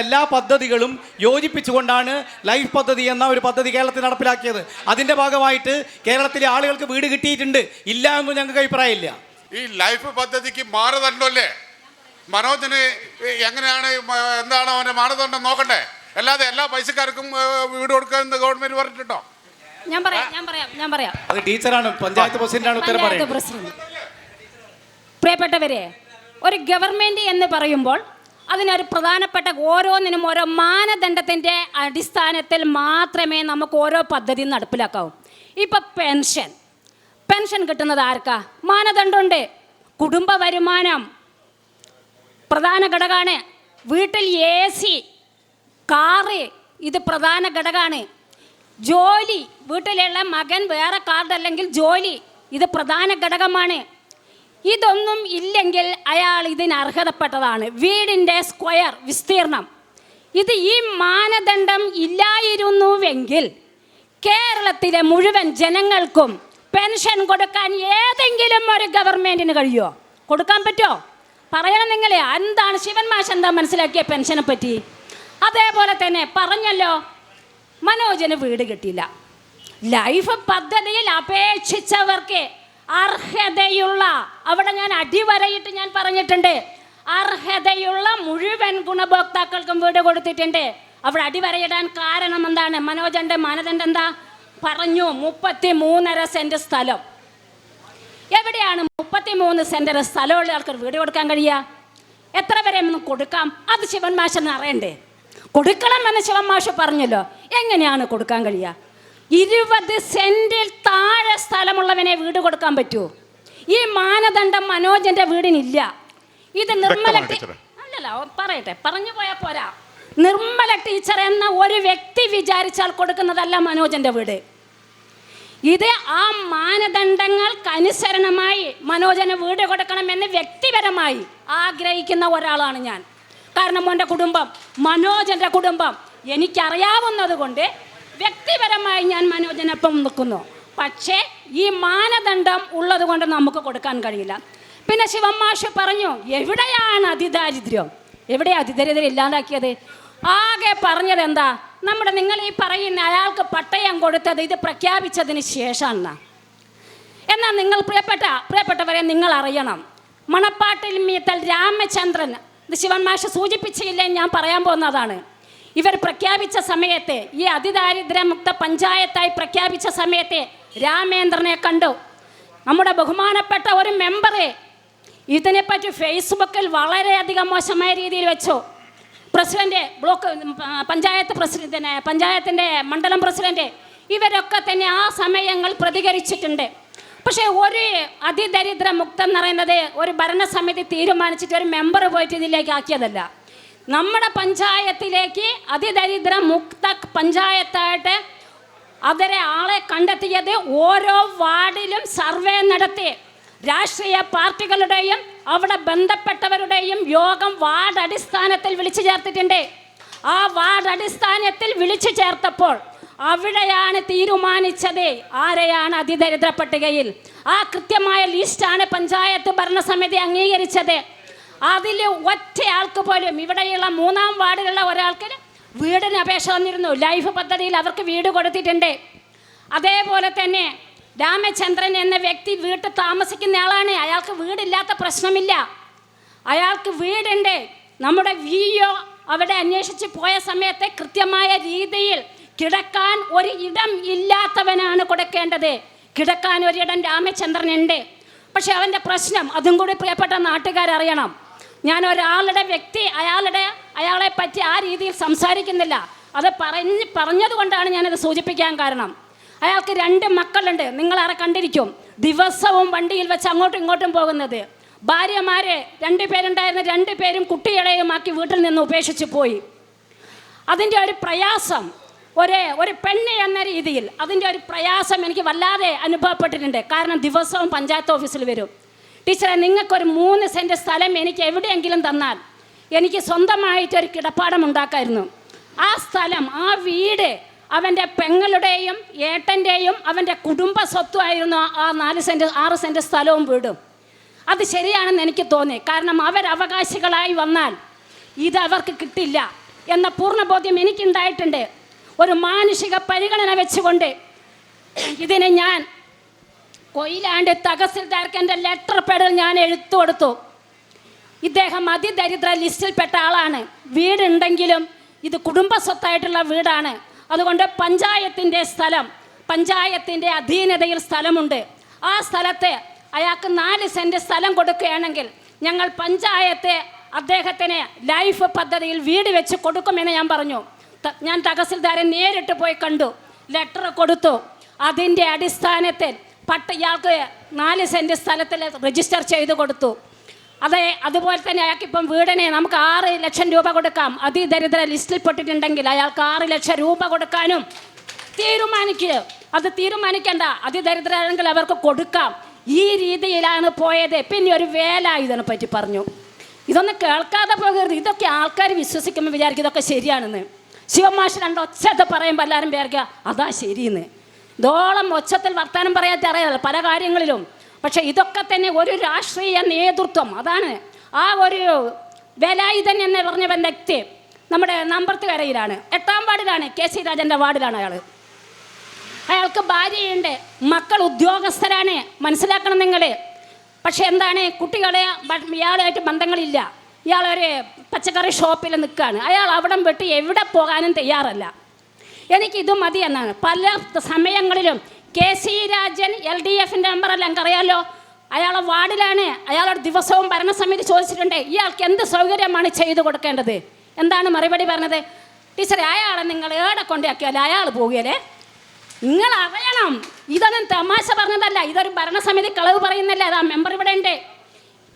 എല്ലാ പദ്ധതികളും യോജിപ്പിച്ചുകൊണ്ടാണ് ലൈഫ് പദ്ധതി എന്ന ഒരു പദ്ധതി കേരളത്തിൽ നടപ്പിലാക്കിയത്. അതിൻ്റെ ഭാഗമായിട്ട് കേരളത്തിലെ ആളുകൾക്ക് വീട് കിട്ടിയിട്ടുണ്ട്. ഇല്ല എന്നും ഞങ്ങൾക്ക് അഭിപ്രായമില്ല. ഈ ലൈഫ് പദ്ധതിക്ക് മാനദണ്ഡമല്ലേ? മനോജിന് എങ്ങനെയാണ്, എന്താണ് അവൻ്റെ മാനദണ്ഡം നോക്കണ്ടേ? അല്ലാതെ എല്ലാ പൈസക്കാർക്കും വീട് കൊടുക്കാൻ ഗവൺമെൻറ് പറഞ്ഞിട്ടുണ്ടോ? ഞാൻ പറയാം. അത് ടീച്ചറാണ്, പഞ്ചായത്ത് പ്രസിഡന്റാണ് ഉത്തരം പറയുന്നത്. പ്രിയപ്പെട്ടവരെ, ഒരു ഗവൺമെൻറ് എന്ന് പറയുമ്പോൾ അതിനൊരു പ്രധാനപ്പെട്ട ഓരോന്നിനും ഓരോ മാനദണ്ഡത്തിൻ്റെ അടിസ്ഥാനത്തിൽ മാത്രമേ നമുക്ക് ഓരോ പദ്ധതിയും നടപ്പിലാക്കാവൂ. ഇപ്പം പെൻഷൻ കിട്ടുന്നത് ആർക്കാ? മാനദണ്ഡമുണ്ട്. കുടുംബ വരുമാനം പ്രധാന ഘടകമാണ്. വീട്ടിൽ AC, കാറ് ഇത് പ്രധാന ഘടകമാണ്. ജോലി, വീട്ടിലുള്ള മകൻ വേറെ കാർഡ് അല്ലെങ്കിൽ ജോലി ഇത് പ്രധാന ഘടകമാണ്. ഇതൊന്നും ഇല്ലെങ്കിൽ അയാൾ ഇതിന് അർഹതപ്പെട്ടതാണ്. വീടിൻ്റെ സ്ക്വയർ വിസ്തീർണം, ഇത് ഈ മാനദണ്ഡം ഇല്ലായിരുന്നുവെങ്കിൽ കേരളത്തിലെ മുഴുവൻ ജനങ്ങൾക്കും പെൻഷൻ കൊടുക്കാൻ ഏതെങ്കിലും ഒരു ഗവൺമെൻറ്റിന് കഴിയുമോ? കൊടുക്കാൻ പറ്റുമോ? പറയണം നിങ്ങളെ. എന്താണ് ശിവൻ മാഷ് എന്താ മനസ്സിലാക്കിയ പെൻഷനെ പറ്റി? അതേപോലെ തന്നെ പറഞ്ഞല്ലോ, മനോജന് വീട് കിട്ടിയില്ല. ലൈഫ് പദ്ധതിയിൽ അപേക്ഷിച്ചവർക്ക് അർഹതയുള്ള, അവിടെ ഞാൻ അടിവരയിട്ട് ഞാൻ പറഞ്ഞിട്ടുണ്ട്, അർഹതയുള്ള മുഴുവൻ ഗുണഭോക്താക്കൾക്കും വീട് കൊടുത്തിട്ടുണ്ട്. അവിടെ അടിവരയിടാൻ കാരണം എന്താണ്? മനോജൻ്റെ മാനദണ്ഡം എന്താ പറഞ്ഞു? 33.5 സെൻറ്റ് സ്ഥലം. എവിടെയാണ് 33 സെൻറ്റ് സ്ഥലമുള്ള ആൾക്കാർ വീട് കൊടുക്കാൻ കഴിയുക? എത്ര വരെ കൊടുക്കാം? അത് ശിവൻ മാഷെന്ന് അറിയണ്ടേ? കൊടുക്കണമെന്ന് ശിവൻ മാഷ് പറഞ്ഞല്ലോ. എങ്ങനെയാണ് കൊടുക്കാൻ കഴിയുക? 20 സെൻറ്റിൽ താഴെ സ്ഥലമുള്ളവനെ വീട് കൊടുക്കാൻ പറ്റുമോ? ഈ മാനദണ്ഡം മനോജൻ്റെ വീടിനില്ല. ഇത് നിർമ്മല അല്ലല്ല, പറയട്ടെ, പറഞ്ഞു പോയാൽ പോരാ. നിർമ്മല ടീച്ചർ എന്ന ഒരു വ്യക്തി വിചാരിച്ചാൽ കൊടുക്കുന്നതല്ല മനോജൻ്റെ വീട്. ഇത് ആ മാനദണ്ഡങ്ങൾക്കനുസരണമായി മനോജന് വീട് കൊടുക്കണമെന്ന് വ്യക്തിപരമായി ആഗ്രഹിക്കുന്ന ഒരാളാണ് ഞാൻ. കാരണം എൻ്റെ കുടുംബം, മനോജൻ്റെ കുടുംബം എനിക്കറിയാവുന്നത് കൊണ്ട് വ്യക്തിപരമായി ഞാൻ മനോജനൊപ്പം നിൽക്കുന്നു. പക്ഷേ ഈ മാനദണ്ഡം ഉള്ളത് കൊണ്ട് നമുക്ക് കൊടുക്കാൻ കഴിയില്ല. പിന്നെ ശിവമാഷ് പറഞ്ഞു, എവിടെയാണ് അതിദാരിദ്ര്യം? എവിടെയാണ് അതിദാരിദ്ര്യം ഇല്ലാതാക്കിയത്? ആകെ പറഞ്ഞത് എന്താ? നിങ്ങൾ ഈ പറയുന്ന അയാൾക്ക് പട്ടയം കൊടുത്തത് ഇത് പ്രഖ്യാപിച്ചതിന് ശേഷമാണ്. എന്നാൽ നിങ്ങൾ പ്രിയപ്പെട്ടവരെ നിങ്ങൾ അറിയണം, മണപ്പാട്ടിൽ മീത്തൽ രാമചന്ദ്രൻ, ഇത് ശിവൻ മാഷ് സൂചിപ്പിച്ചില്ലേ, ഞാൻ പറയാൻ പോകുന്നതാണ്. ഇവർ പ്രഖ്യാപിച്ച സമയത്ത്, ഈ അതിദാരിദ്ര്യമുക്ത പഞ്ചായത്തായി പ്രഖ്യാപിച്ച സമയത്ത് രാമേന്ദ്രനെ കണ്ടു. നമ്മുടെ ബഹുമാനപ്പെട്ട ഒരു മെമ്പർ ഇതിനെപ്പറ്റി ഫേസ്ബുക്കിൽ വളരെയധികം മോശമായ രീതിയിൽ വെച്ചു. പ്രസിഡന്റ്, ബ്ലോക്ക് പഞ്ചായത്ത് പ്രസിഡന്റിനെ, പഞ്ചായത്തിൻ്റെ മണ്ഡലം പ്രസിഡന്റ്, ഇവരൊക്കെ തന്നെ ആ സമയങ്ങൾ പ്രതികരിച്ചിട്ടുണ്ട്. പക്ഷേ ഒരു അതിദരിദ്രമുക്തം എന്ന് പറയുന്നത് ഒരു ഭരണസമിതി തീരുമാനിച്ചിട്ട് ഒരു മെമ്പർ പോയിട്ട് ഇതിലേക്ക് ആക്കിയതല്ല. നമ്മുടെ പഞ്ചായത്തിലേക്ക് അതിദരിദ്രമുക്ത പഞ്ചായത്തായിട്ട് അവരെ ആളെ കണ്ടെത്തിയത് ഓരോ വാർഡിലും സർവേ നടത്തി രാഷ്ട്രീയ പാർട്ടികളുടെയും അവിടെ ബന്ധപ്പെട്ടവരുടെയും യോഗം വാർഡ് അടിസ്ഥാനത്തിൽ വിളിച്ചു ചേർത്തിട്ടുണ്ട്. ആ വാർഡ് അടിസ്ഥാനത്തിൽ വിളിച്ചു ചേർത്തപ്പോൾ അവിടെയാണ് തീരുമാനിച്ചത് ആരെയാണ് അതിദരിദ്ര പട്ടികയിൽ. ആ കൃത്യമായ ലിസ്റ്റാണ് പഞ്ചായത്ത് ഭരണസമിതി അംഗീകരിച്ചത്. അതിൽ ഒറ്റയാൾക്ക് പോലും, ഇവിടെയുള്ള 3-ാം വാർഡിലുള്ള ഒരാൾക്ക് വീടിന് അപേക്ഷ വന്നിരുന്നു. ലൈഫ് പദ്ധതിയിൽ അവർക്ക് വീട് കൊടുത്തിട്ടുണ്ട്. അതേപോലെ തന്നെ രാമചന്ദ്രൻ എന്ന വ്യക്തി വീട്ടിൽ താമസിക്കുന്ന ആളാണ്. അയാൾക്ക് വീടില്ലാത്ത പ്രശ്നമില്ല, അയാൾക്ക് വീടുണ്ട്. നമ്മുടെ VO അവിടെ അന്വേഷിച്ച് പോയ സമയത്ത് കൃത്യമായ രീതിയിൽ കിടക്കാൻ ഒരു ഇടം ഇല്ലാത്തവനാണ് കൊടുക്കേണ്ടത്. കിടക്കാൻ ഒരിടം രാമചന്ദ്രനുണ്ട്. പക്ഷെ അവൻ്റെ പ്രശ്നം അതും കൂടി പ്രിയപ്പെട്ട നാട്ടുകാരറിയണം. ഞാൻ ഒരാളുടെ വ്യക്തി അയാളെ പറ്റി ആ രീതിയിൽ സംസാരിക്കുന്നില്ല. അത് പറഞ്ഞതുകൊണ്ടാണ് ഞാനത് സൂചിപ്പിക്കാൻ കാരണം. അയാൾക്ക് 2 മക്കളുണ്ട്. നിങ്ങളാരെ കണ്ടിരിക്കും, ദിവസവും വണ്ടിയിൽ വെച്ച് അങ്ങോട്ടും ഇങ്ങോട്ടും പോകുന്നത്. ഭാര്യമാരെ 2 പേരുണ്ടായിരുന്ന 2 പേരും കുട്ടികളെയുമാക്കി വീട്ടിൽ നിന്ന് ഉപേക്ഷിച്ച് പോയി. അതിൻ്റെ ഒരു പ്രയാസം, ഒരു പെണ്ണ് എന്ന രീതിയിൽ അതിൻ്റെ ഒരു പ്രയാസം എനിക്ക് വല്ലാതെ അനുഭവപ്പെട്ടിട്ടുണ്ട്. കാരണം ദിവസവും പഞ്ചായത്ത് ഓഫീസിൽ വരും. ടീച്ചറെ, നിങ്ങൾക്കൊരു 3 സെൻറ്റ് സ്ഥലം എനിക്ക് എവിടെയെങ്കിലും തന്നാൽ എനിക്ക് സ്വന്തമായിട്ടൊരു കിടപ്പാടം ഉണ്ടാക്കായിരുന്നു. ആ സ്ഥലം, ആ വീട് അവൻ്റെ പെങ്ങളുടെയും ഏട്ടൻ്റെയും അവൻ്റെ കുടുംബ സ്വത്തുമായിരുന്നു. ആ 4 സെൻറ്റ് 6 സെൻറ്റ് സ്ഥലവും വീടും. അത് ശരിയാണെന്ന് എനിക്ക് തോന്നി. കാരണം അവരവകാശികളായി വന്നാൽ ഇതവർക്ക് കിട്ടില്ല എന്ന പൂർണ്ണബോധ്യം എനിക്കുണ്ടായിട്ടുണ്ട്. ഒരു മാനുഷിക പരിഗണന വെച്ചുകൊണ്ട് ഇതിനെ ഞാൻ കൊയിലാണ്ട് തഹസിൽദാർക്ക് എൻ്റെ ലെറ്റർ പേഡിൽ ഞാൻ എഴുത്തു കൊടുത്തു. ഇദ്ദേഹം അതിദരിദ്ര ലിസ്റ്റിൽപ്പെട്ട ആളാണ്. വീടുണ്ടെങ്കിലും ഇത് കുടുംബ സ്വത്തായിട്ടുള്ള വീടാണ്. അതുകൊണ്ട് പഞ്ചായത്തിൻ്റെ സ്ഥലം, പഞ്ചായത്തിൻ്റെ അധീനതയിൽ സ്ഥലമുണ്ട്. ആ സ്ഥലത്ത് അയാൾക്ക് 4 സെൻറ്റ് സ്ഥലം കൊടുക്കുകയാണെങ്കിൽ ഞങ്ങൾ പഞ്ചായത്ത് അദ്ദേഹത്തിന് ലൈഫ് പദ്ധതിയിൽ വീട് വെച്ച് കൊടുക്കുമെന്ന് ഞാൻ പറഞ്ഞു. ഞാൻ തഹസിൽദാരെ നേരിട്ട് പോയി കണ്ടു, ലെറ്റർ കൊടുത്തു. അതിൻ്റെ അടിസ്ഥാനത്തിൽ ഇയാൾക്ക് 4 സെൻറ്റ് സ്ഥലത്തിൽ രജിസ്റ്റർ ചെയ്ത് കൊടുത്തു. അതുപോലെ തന്നെ അയാൾക്കിപ്പം വീടിന് നമുക്ക് 6 ലക്ഷം രൂപ കൊടുക്കാം. അതിദരിദ്ര ലിസ്റ്റിൽ പെട്ടിട്ടുണ്ടെങ്കിൽ അയാൾക്ക് 6 ലക്ഷം രൂപ കൊടുക്കാനും തീരുമാനിക്കുക. അത് തീരുമാനിക്കേണ്ട, അതിദരിദ്രരാണെങ്കിൽ അവർക്ക് കൊടുക്കാം. ഈ രീതിയിലാണ് പോയത്. പിന്നെ ഒരു വേലായുധനെ പറ്റി പറഞ്ഞു. ഇതൊന്നും കേൾക്കാതെ പോകരുത്. ഇതൊക്കെ ആൾക്കാർ വിശ്വസിക്കുമ്പോൾ വിചാരിക്കും ഇതൊക്കെ ശരിയാണെന്ന്. ശിവമാഷ് 2 ഒച്ചത്തെ പറയുമ്പോൾ എല്ലാവരും വിചാരിക്കുക അതാ ശരിയെന്ന്. ഇതോളം ഒച്ചത്തിൽ വർത്താനം പറയാത്ത അറിയാമല്ലോ പല കാര്യങ്ങളിലും. പക്ഷെ ഇതൊക്കെ തന്നെ ഒരു രാഷ്ട്രീയ നേതൃത്വം, അതാണ് ആ ഒരു വേലായുധൻ എന്ന് പറഞ്ഞ വ്യക്തി നമ്മുടെ നമ്പർത്തുകരയിലാണ്, 8-ാം വാർഡിലാണ്, KC രാജൻ്റെ വാർഡിലാണ് അയാൾ. അയാൾക്ക് ഭാര്യയുണ്ട്, മക്കൾ ഉദ്യോഗസ്ഥരാണ്, മനസ്സിലാക്കണം നിങ്ങൾ. പക്ഷെ എന്താണ്, കുട്ടികളെ ഇയാളുമായിട്ട് ബന്ധങ്ങളില്ല. ഇയാളൊരു പച്ചക്കറി ഷോപ്പിൽ നിൽക്കുകയാണ്. അയാൾ അവിടം വിട്ട് എവിടെ പോകാനും തയ്യാറല്ല. എനിക്കിത് മതി എന്നാണ്. പല സമയങ്ങളിലും KC രാജൻ LDFൻ്റെ മെമ്പറല്ല, എനിക്കറിയാമല്ലോ, അയാളെ വാർഡിലാണ്. അയാളോട് ദിവസവും ഭരണസമിതി ചോദിച്ചിട്ടുണ്ട് ഇയാൾക്ക് എന്ത് സൗകര്യമാണ് ചെയ്തു കൊടുക്കേണ്ടത്. എന്താണ് മറുപടി പറഞ്ഞത്? ടീച്ചറെ, അയാളെ നിങ്ങൾ ഏടെ കൊണ്ടാക്കിയാലേ അയാൾ പോകുകയല്ലേ. നിങ്ങൾ അറിയണം, ഇതൊന്നും തമാശ പറഞ്ഞതല്ല. ഇതൊരു ഭരണസമിതി കളവ് പറയുന്നില്ല. അതാ മെമ്പർ ഇവിടെ ഉണ്ട്.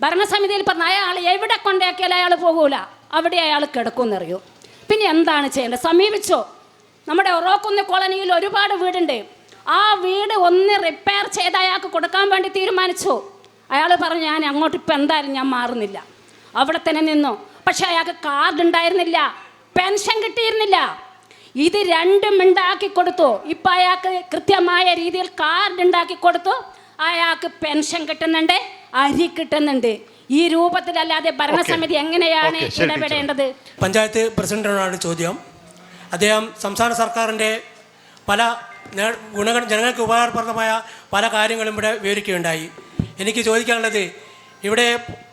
ഭരണസമിതിയിൽ പറഞ്ഞ അയാൾ എവിടെ കൊണ്ടാക്കിയാലും അയാൾ പോകൂല, അവിടെ അയാൾ കിടക്കുമെന്നറിയൂ. പിന്നെ എന്താണ് ചെയ്യേണ്ടത്? സമീപിച്ചോ. നമ്മുടെ ഒറോക്കുന്ന് കോളനിയിൽ ഒരുപാട് വീടുണ്ട്. ആ വീട് ഒന്ന് റിപ്പയർ ചെയ്ത് അയാൾക്ക് കൊടുക്കാൻ വേണ്ടി തീരുമാനിച്ചു. അയാൾ പറഞ്ഞു ഞാൻ അങ്ങോട്ട് ഇപ്പം എന്തായാലും ഞാൻ മാറുന്നില്ല, അവിടെ തന്നെ നിന്നു. പക്ഷെ അയാൾക്ക് കാർഡ് ഉണ്ടായിരുന്നില്ല, പെൻഷൻ കിട്ടിയിരുന്നില്ല. ഇത് രണ്ടും ഉണ്ടാക്കി കൊടുത്തു. ഇപ്പം അയാൾക്ക് കൃത്യമായ രീതിയിൽ കാർഡ് ഉണ്ടാക്കി കൊടുത്തു. അയാൾക്ക് പെൻഷൻ കിട്ടുന്നുണ്ട്, അരി കിട്ടുന്നുണ്ട്. ഈ രൂപത്തിലല്ലാതെ ഭരണസമിതി എങ്ങനെയാണ് ഇടപെടേണ്ടത്? പഞ്ചായത്ത് പ്രസിഡന്റിനോടാണ് ചോദ്യം. അദ്ദേഹം സംസ്ഥാന സർക്കാരിൻ്റെ പല ജനങ്ങൾക്ക് ഉപകാരപ്രദമായ പല കാര്യങ്ങളും ഇവിടെ വിവരിക്കുകയുണ്ടായി. എനിക്ക് ചോദിക്കാനുള്ളത്, ഇവിടെ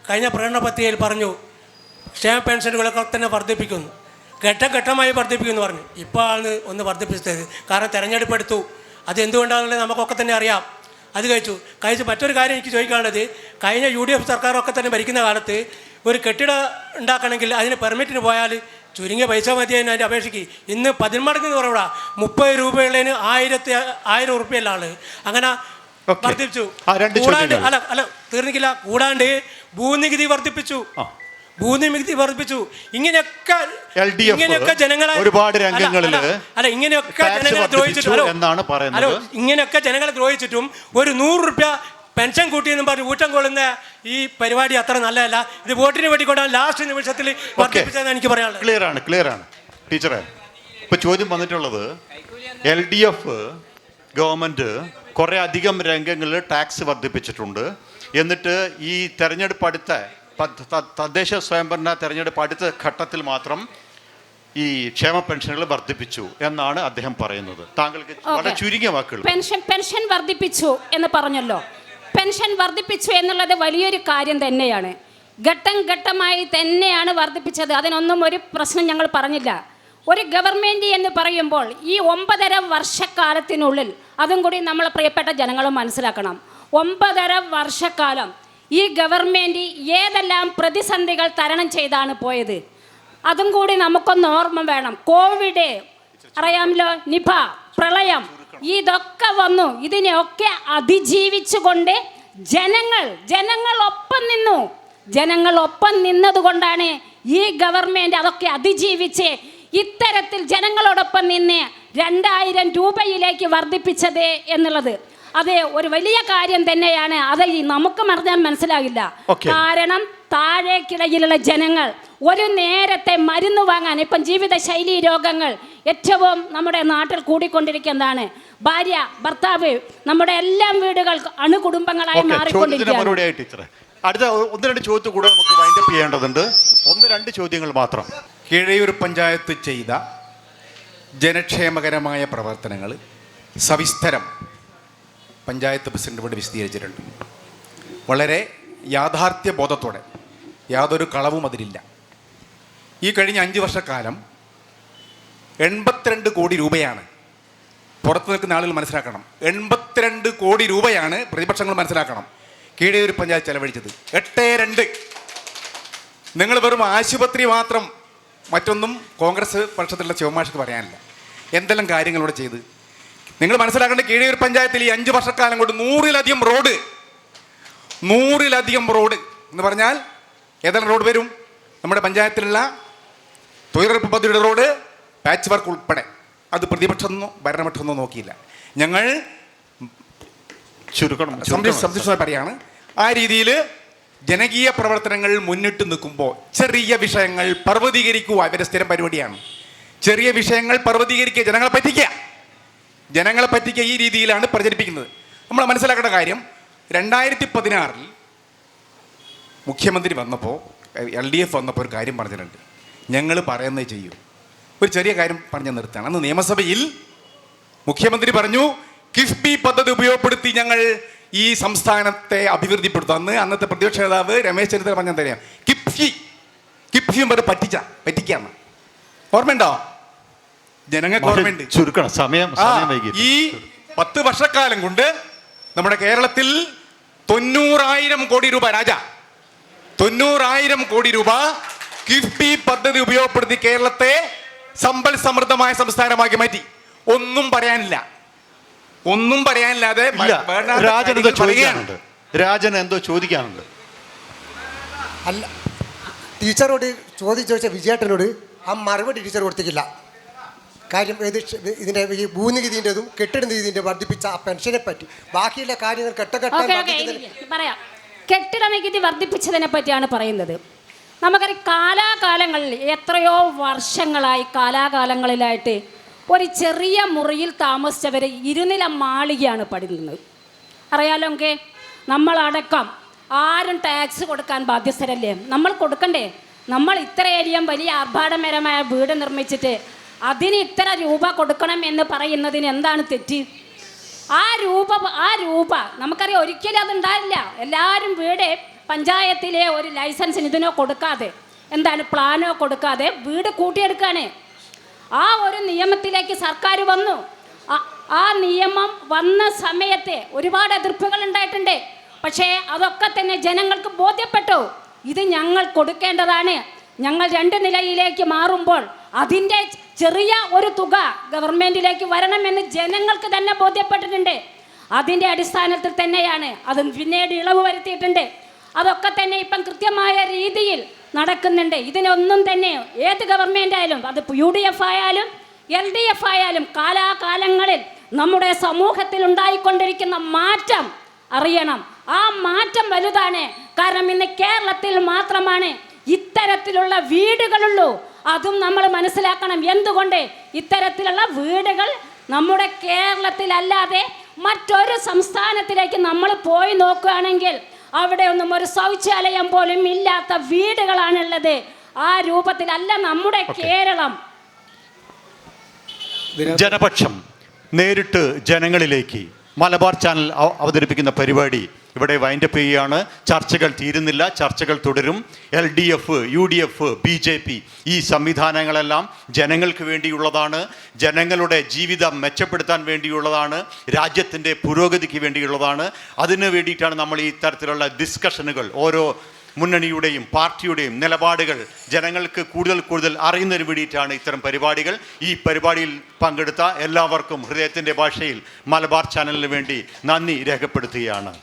കഴിഞ്ഞ പ്രകടന പത്രികയിൽ പറഞ്ഞു ക്ഷേമ പെൻഷനുകളൊക്കെ തന്നെ വർദ്ധിപ്പിക്കുന്നു, ഘട്ടഘട്ടമായി വർദ്ധിപ്പിക്കുമെന്ന് പറഞ്ഞു. ഇപ്പോൾ ആണ് ഒന്ന് വർദ്ധിപ്പിച്ചത്. കാരണം തെരഞ്ഞെടുപ്പ് എടുത്തു. അത് എന്തുകൊണ്ടാണെന്നുള്ളത് നമുക്കൊക്കെ തന്നെ അറിയാം. അത് കഴിച്ചു. മറ്റൊരു കാര്യം എനിക്ക് ചോദിക്കാനുള്ളത്, കഴിഞ്ഞ UDF സർക്കാരൊക്കെ തന്നെ ഭരിക്കുന്ന കാലത്ത് ഒരു കെട്ടിടം ഉണ്ടാക്കണമെങ്കിൽ അതിന് പെർമിറ്റിന് പോയാൽ ചുരുങ്ങിയ പൈസ മതി അതിൻ്റെ അപേക്ഷയ്ക്ക്. ഇന്ന് 10 മടങ്ങ് കുറവിടാ. 30 രൂപയുള്ളതിന് 1000 ഉറുപ്പ്യല്ല ആള്. അങ്ങനെ വർദ്ധിപ്പിച്ചു. കൂടാണ്ട് അല്ല തീർന്നിക്കില്ല, കൂടാണ്ട് ഭൂനികുതി വർദ്ധിപ്പിച്ചു. ഇങ്ങനെയൊക്കെ ജനങ്ങളെ ഒരുപാട് രംഗങ്ങളിൽ ഇങ്ങനെയൊക്കെ ജനങ്ങളെ ദ്രോഹിച്ചിട്ടും ഒരു 100 രൂപ പെൻഷൻ കൂട്ടിയെന്നും പറഞ്ഞ് ഊറ്റം കൊള്ളുന്ന ഈ പരിപാടി അത്ര നല്ലതല്ല. ഇത് വോട്ടിന് വേണ്ടിക്കൊണ്ടാണ് ലാസ്റ്റ് നിമിഷത്തിൽ വർദ്ധിപ്പിച്ചതെന്ന് എനിക്ക് പറയാനുള്ളത്. ക്ലിയർ ആണ് ടീച്ചറെ. ഇപ്പൊ ചോദ്യം വന്നിട്ടുള്ളത് LDF ഗവൺമെൻറ് കുറേ അധികം രംഗങ്ങളിൽ ടാക്സ് വർദ്ധിപ്പിച്ചിട്ടുണ്ട്. എന്നിട്ട് ഈ തെരഞ്ഞെടുപ്പ് അടുത്ത തദ്ദേശ സ്വയംഭരണ തെരഞ്ഞെടുപ്പ് അടുത്ത ഘട്ടത്തിൽ മാത്രം ഈ ക്ഷേമ പെൻഷനുകൾ വർദ്ധിപ്പിച്ചു എന്നാണ് അദ്ദേഹം പറയുന്നത്. താങ്കൾക്ക് വളരെ ചുരുങ്ങിയ വാക്കുകൾ. പെൻഷൻ വർദ്ധിപ്പിച്ചു എന്ന് പറഞ്ഞല്ലോ. പെൻഷൻ വർദ്ധിപ്പിച്ചു എന്നുള്ളത് വലിയൊരു കാര്യം തന്നെയാണ്. ഘട്ടം ഘട്ടമായി തന്നെയാണ് വർദ്ധിപ്പിച്ചത്. അതിനൊന്നും ഒരു പ്രശ്നം ഞങ്ങൾ പറഞ്ഞില്ല. ഒരു ഗവൺമെൻറ് എന്ന് പറയുമ്പോൾ ഈ 9.5 വർഷക്കാലത്തിനുള്ളിൽ, അതും കൂടി നമ്മളെ പ്രിയപ്പെട്ട ജനങ്ങൾ മനസ്സിലാക്കണം, 9.5 വർഷക്കാലം ഈ ഗവൺമെൻറ് ഏതെല്ലാം പ്രതിസന്ധികൾ തരണം ചെയ്താണ് പോയത്, അതും കൂടി നമുക്കൊന്ന് ഓർമ്മ വേണം. കോവിഡ് അറിയാമല്ലോ, നിപ, പ്രളയം, ഇതൊക്കെ വന്നു. ഇതിനെയൊക്കെ അതിജീവിച്ചുകൊണ്ട് ജനങ്ങൾ ഒപ്പം നിന്നതുകൊണ്ടാണ് ഈ ഗവൺമെൻറ് അതൊക്കെ അതിജീവിച്ച് ഇത്തരത്തിൽ ജനങ്ങളോടൊപ്പം നിന്ന് 2000 രൂപയിലേക്ക് വർദ്ധിപ്പിച്ചത് എന്നുള്ളത്. അത് ഒരു വലിയ കാര്യം തന്നെയാണ്. അത് നമുക്ക് പറഞ്ഞാൽ മനസ്സിലാകില്ല. കാരണം താഴേക്കിടയിലുള്ള ജനങ്ങൾ ഒരു നേരത്തെ മരുന്ന് വാങ്ങാൻ, ഇപ്പം ജീവിതശൈലി രോഗങ്ങൾ ഏറ്റവും നമ്മുടെ നാട്ടിൽ കൂടിക്കൊണ്ടിരിക്കുന്നതാണ്. ഭാര്യ, ഭർത്താവ്, നമ്മുടെ എല്ലാം വീടുകൾ അണുകുടുംബങ്ങളായി മാറിക്കൊണ്ടിരിക്കുകയാണ്. അടുത്ത 1-2 ചോദ്യം കൂടെ നമുക്ക് വൈൻഡപ്പ് ചെയ്യേണ്ടതുണ്ട്. 1-2 ചോദ്യങ്ങൾ മാത്രം. കീഴയൂർ പഞ്ചായത്ത് ചെയ്ത ജനക്ഷേമകരമായ പ്രവർത്തനങ്ങൾ സവിസ്തരം പഞ്ചായത്ത് പ്രസിഡന്റ് ഇവിടെ വിശദീകരിച്ചിട്ടുണ്ട്. വളരെ യാഥാർത്ഥ്യ ബോധത്തോടെ, യാതൊരു കളവും അതിലില്ല. ഈ കഴിഞ്ഞ 5 വർഷക്കാലം 82 കോടി രൂപയാണ്, പുറത്തു നിൽക്കുന്ന ആളുകൾ മനസ്സിലാക്കണം, 82 കോടി രൂപയാണ് പ്രതിപക്ഷങ്ങൾ മനസ്സിലാക്കണം, കീഴയൂർ പഞ്ചായത്ത് ചെലവഴിച്ചത്. 82. നിങ്ങൾ വെറും ആശുപത്രി മാത്രം, മറ്റൊന്നും കോൺഗ്രസ് പക്ഷത്തിലുള്ള ശിവമാഷിക്ക് പറയാനില്ല. എന്തെല്ലാം കാര്യങ്ങളോടെ ചെയ്ത് നിങ്ങൾ മനസ്സിലാക്കേണ്ട, കീഴയൂർ പഞ്ചായത്തിൽ ഈ 5 വർഷക്കാലം കൊണ്ട് 100-ലധികം റോഡ് എന്ന് പറഞ്ഞാൽ ഏതെല്ലാം റോഡ് വരും? നമ്മുടെ പഞ്ചായത്തിലുള്ള തൊഴിലുറപ്പ് പദ്ധതിയുടെ റോഡ്, പാച്ച് വർക്ക് ഉൾപ്പെടെ. അത് പ്രതിപക്ഷമൊന്നും ഭരണപക്ഷമൊന്നും നോക്കിയില്ല. ഞങ്ങൾ സംതൃപ്തമായി പറയാണ്, ആ രീതിയിൽ ജനകീയ പ്രവർത്തനങ്ങൾ മുന്നിട്ട് നിൽക്കുമ്പോൾ ചെറിയ വിഷയങ്ങൾ പർവ്വതീകരിക്കുക ഇവരുടെ സ്ഥിരം പരിപാടിയാണ്. ചെറിയ വിഷയങ്ങൾ പർവ്വതീകരിക്കുക, ജനങ്ങളെ പറ്റിക്കുക ഈ രീതിയിലാണ് പ്രചരിപ്പിക്കുന്നത്. നമ്മൾ മനസ്സിലാക്കേണ്ട കാര്യം, 2016 മുഖ്യമന്ത്രി വന്നപ്പോൾ, LDF വന്നപ്പോൾ ഒരു കാര്യം പറഞ്ഞിട്ടുണ്ട്, ഞങ്ങൾ പറയുന്നത് ചെയ്യൂ. ഒരു ചെറിയ കാര്യം പറഞ്ഞ് നിർത്താണ്. അന്ന് നിയമസഭയിൽ മുഖ്യമന്ത്രി പറഞ്ഞു, കിഫ്ബി പദ്ധതി ഉപയോഗപ്പെടുത്തി ഞങ്ങൾ ഈ സംസ്ഥാനത്തെ അഭിവൃദ്ധിപ്പെടുത്തും. അന്നത്തെ പ്രതിപക്ഷ നേതാവ് രമേശ് ചെന്നിത്തല പറഞ്ഞാൽ തരാം, കിഫ്ബിയും വരെ പറ്റിക്കാന്ന്. ഓർമ്മയുണ്ടോ? ജനങ്ങൾക്ക് ഓർമ്മയുണ്ട്. ഈ 10 വർഷക്കാലം കൊണ്ട് നമ്മുടെ കേരളത്തിൽ 90,000 കോടി രൂപ, 90,000 കോടി രൂപ കിഫ്ബി പദ്ധതി ഉപയോഗപ്പെടുത്തി കേരളത്തെ സമ്പൽ സമൃദ്ധമായ സംസ്ഥാനമാക്കി മാറ്റി. ഒന്നും പറയാനില്ലാതെ രാജൻ എന്തോ ചോദിക്കാനുണ്ട്. അല്ല, ടീച്ചറോട് ചോദിച്ച വിജയേട്ടനോട് ആ മറുപടി ടീച്ചർ കൊടുത്തിട്ടില്ല. കാര്യം ഇതിൻ്റെ ഈ ഭൂനികുതിൻ്റെതും കെട്ടിട നികുതിൻ്റെ വർദ്ധിപ്പിച്ച ആ പെൻഷനെ പറ്റി, ബാക്കിയുള്ള കാര്യങ്ങൾ പറയാം. കെട്ടിട നികുതി വർദ്ധിപ്പിച്ചതിനെ പറ്റിയാണ് പറയുന്നത്. നമുക്കറിയാം, കാലാകാലങ്ങളിൽ എത്രയോ കാലാകാലങ്ങളിലായിട്ട് ഒരു ചെറിയ മുറിയിൽ താമസിച്ചവർ 2 നില മാളികയാണ് പണിയുന്നത്. അറിയാലോ, നമ്മളടക്കം ആരും ടാക്സ് കൊടുക്കാൻ ബാധ്യസ്ഥരല്ലേ? നമ്മൾ കൊടുക്കണ്ടേ? നമ്മൾ ഇത്രയധികം വലിയ ആർഭാടകരമായ വീട് നിർമ്മിച്ചിട്ട് അതിന് ഇത്ര രൂപ കൊടുക്കണം എന്ന് പറയുന്നതിന് എന്താണ് തെറ്റ്? ആ രൂപ നമുക്കറിയാം, ഒരിക്കലും അതുണ്ടാവില്ല. എല്ലാവരും വീട് പഞ്ചായത്തിലെ ഒരു ലൈസൻസിന് ഇതിനോ കൊടുക്കാതെ, പ്ലാനോ കൊടുക്കാതെ വീട് കൂട്ടിയെടുക്കുകയാണ്. ആ ഒരു നിയമത്തിലേക്ക് സർക്കാർ വന്നു. ആ നിയമം വന്ന സമയത്ത് ഒരുപാട് എതിർപ്പുകൾ ഉണ്ടായിട്ടുണ്ട്. പക്ഷേ അതൊക്കെ തന്നെ ജനങ്ങൾക്ക് ബോധ്യപ്പെട്ടു, ഇത് ഞങ്ങൾ കൊടുക്കേണ്ടതാണ്. ഞങ്ങൾ 2 നിലയിലേക്ക് മാറുമ്പോൾ അതിൻ്റെ ചെറിയ ഒരു തുക ഗവൺമെൻറ്റിലേക്ക് വരണമെന്ന് ജനങ്ങൾക്ക് തന്നെ ബോധ്യപ്പെട്ടിട്ടുണ്ട്. അതിൻ്റെ അടിസ്ഥാനത്തിൽ തന്നെയാണ് അത് പിന്നീട് ഇളവ് വരുത്തിയിട്ടുണ്ട്. അതൊക്കെ തന്നെ ഇപ്പം കൃത്യമായ രീതിയിൽ നടക്കുന്നുണ്ട്. ഇതിനൊന്നും തന്നെ ഏത് ഗവൺമെൻറ് ആയാലും, അത് UDF ആയാലും LDF ആയാലും, കാലാകാലങ്ങളിൽ നമ്മുടെ സമൂഹത്തിൽ ഉണ്ടായിക്കൊണ്ടിരിക്കുന്ന മാറ്റം അറിയണം. ആ മാറ്റം വലുതാണ്. കാരണം ഇന്ന് കേരളത്തിൽ മാത്രമാണ് ഇത്തരത്തിലുള്ള വീടുകളുള്ളൂ. അതും നമ്മൾ മനസ്സിലാക്കണം. എന്തുകൊണ്ട് ഇത്തരത്തിലുള്ള വീടുകൾ നമ്മുടെ കേരളത്തിലല്ലാതെ മറ്റൊരു സംസ്ഥാനത്തിലേക്ക് നമ്മൾ പോയി നോക്കുകയാണെങ്കിൽ അവിടെ ഒന്നും ഒരു ശൗചാലയം പോലും ഇല്ലാത്ത വീടുകളാണുള്ളത്. ആ രൂപത്തിലല്ല നമ്മുടെ കേരളം. ജനപക്ഷം നേരിട്ട് ജനങ്ങളിലേക്ക് മലബാർ ചാനൽ അവതരിപ്പിക്കുന്ന പരിപാടി ഇവിടെ വൈൻഡപ്പ് ചെയ്യുകയാണ്. ചർച്ചകൾ തീരുന്നില്ല, ചർച്ചകൾ തുടരും. LDF, UDF, BJP ഈ സംവിധാനങ്ങളെല്ലാം ജനങ്ങൾക്ക് വേണ്ടിയുള്ളതാണ്, ജനങ്ങളുടെ ജീവിതം മെച്ചപ്പെടുത്താൻ വേണ്ടിയുള്ളതാണ്, രാജ്യത്തിൻ്റെ പുരോഗതിക്ക് വേണ്ടിയുള്ളതാണ്. അതിനു വേണ്ടിയിട്ടാണ് നമ്മൾ ഈ തരത്തിലുള്ള ഡിസ്കഷനുകൾ, ഓരോ മുന്നണിയുടെയും പാർട്ടിയുടെയും നിലപാടുകൾ ജനങ്ങൾക്ക് കൂടുതൽ അറിയുന്നതിന് വേണ്ടിയിട്ടാണ് ഇത്തരം പരിപാടികൾ. ഈ പരിപാടിയിൽ പങ്കെടുത്ത എല്ലാവർക്കും ഹൃദയത്തിൻ്റെ ഭാഷയിൽ മലബാർ ചാനലിന് വേണ്ടി നന്ദി രേഖപ്പെടുത്തുകയാണ്.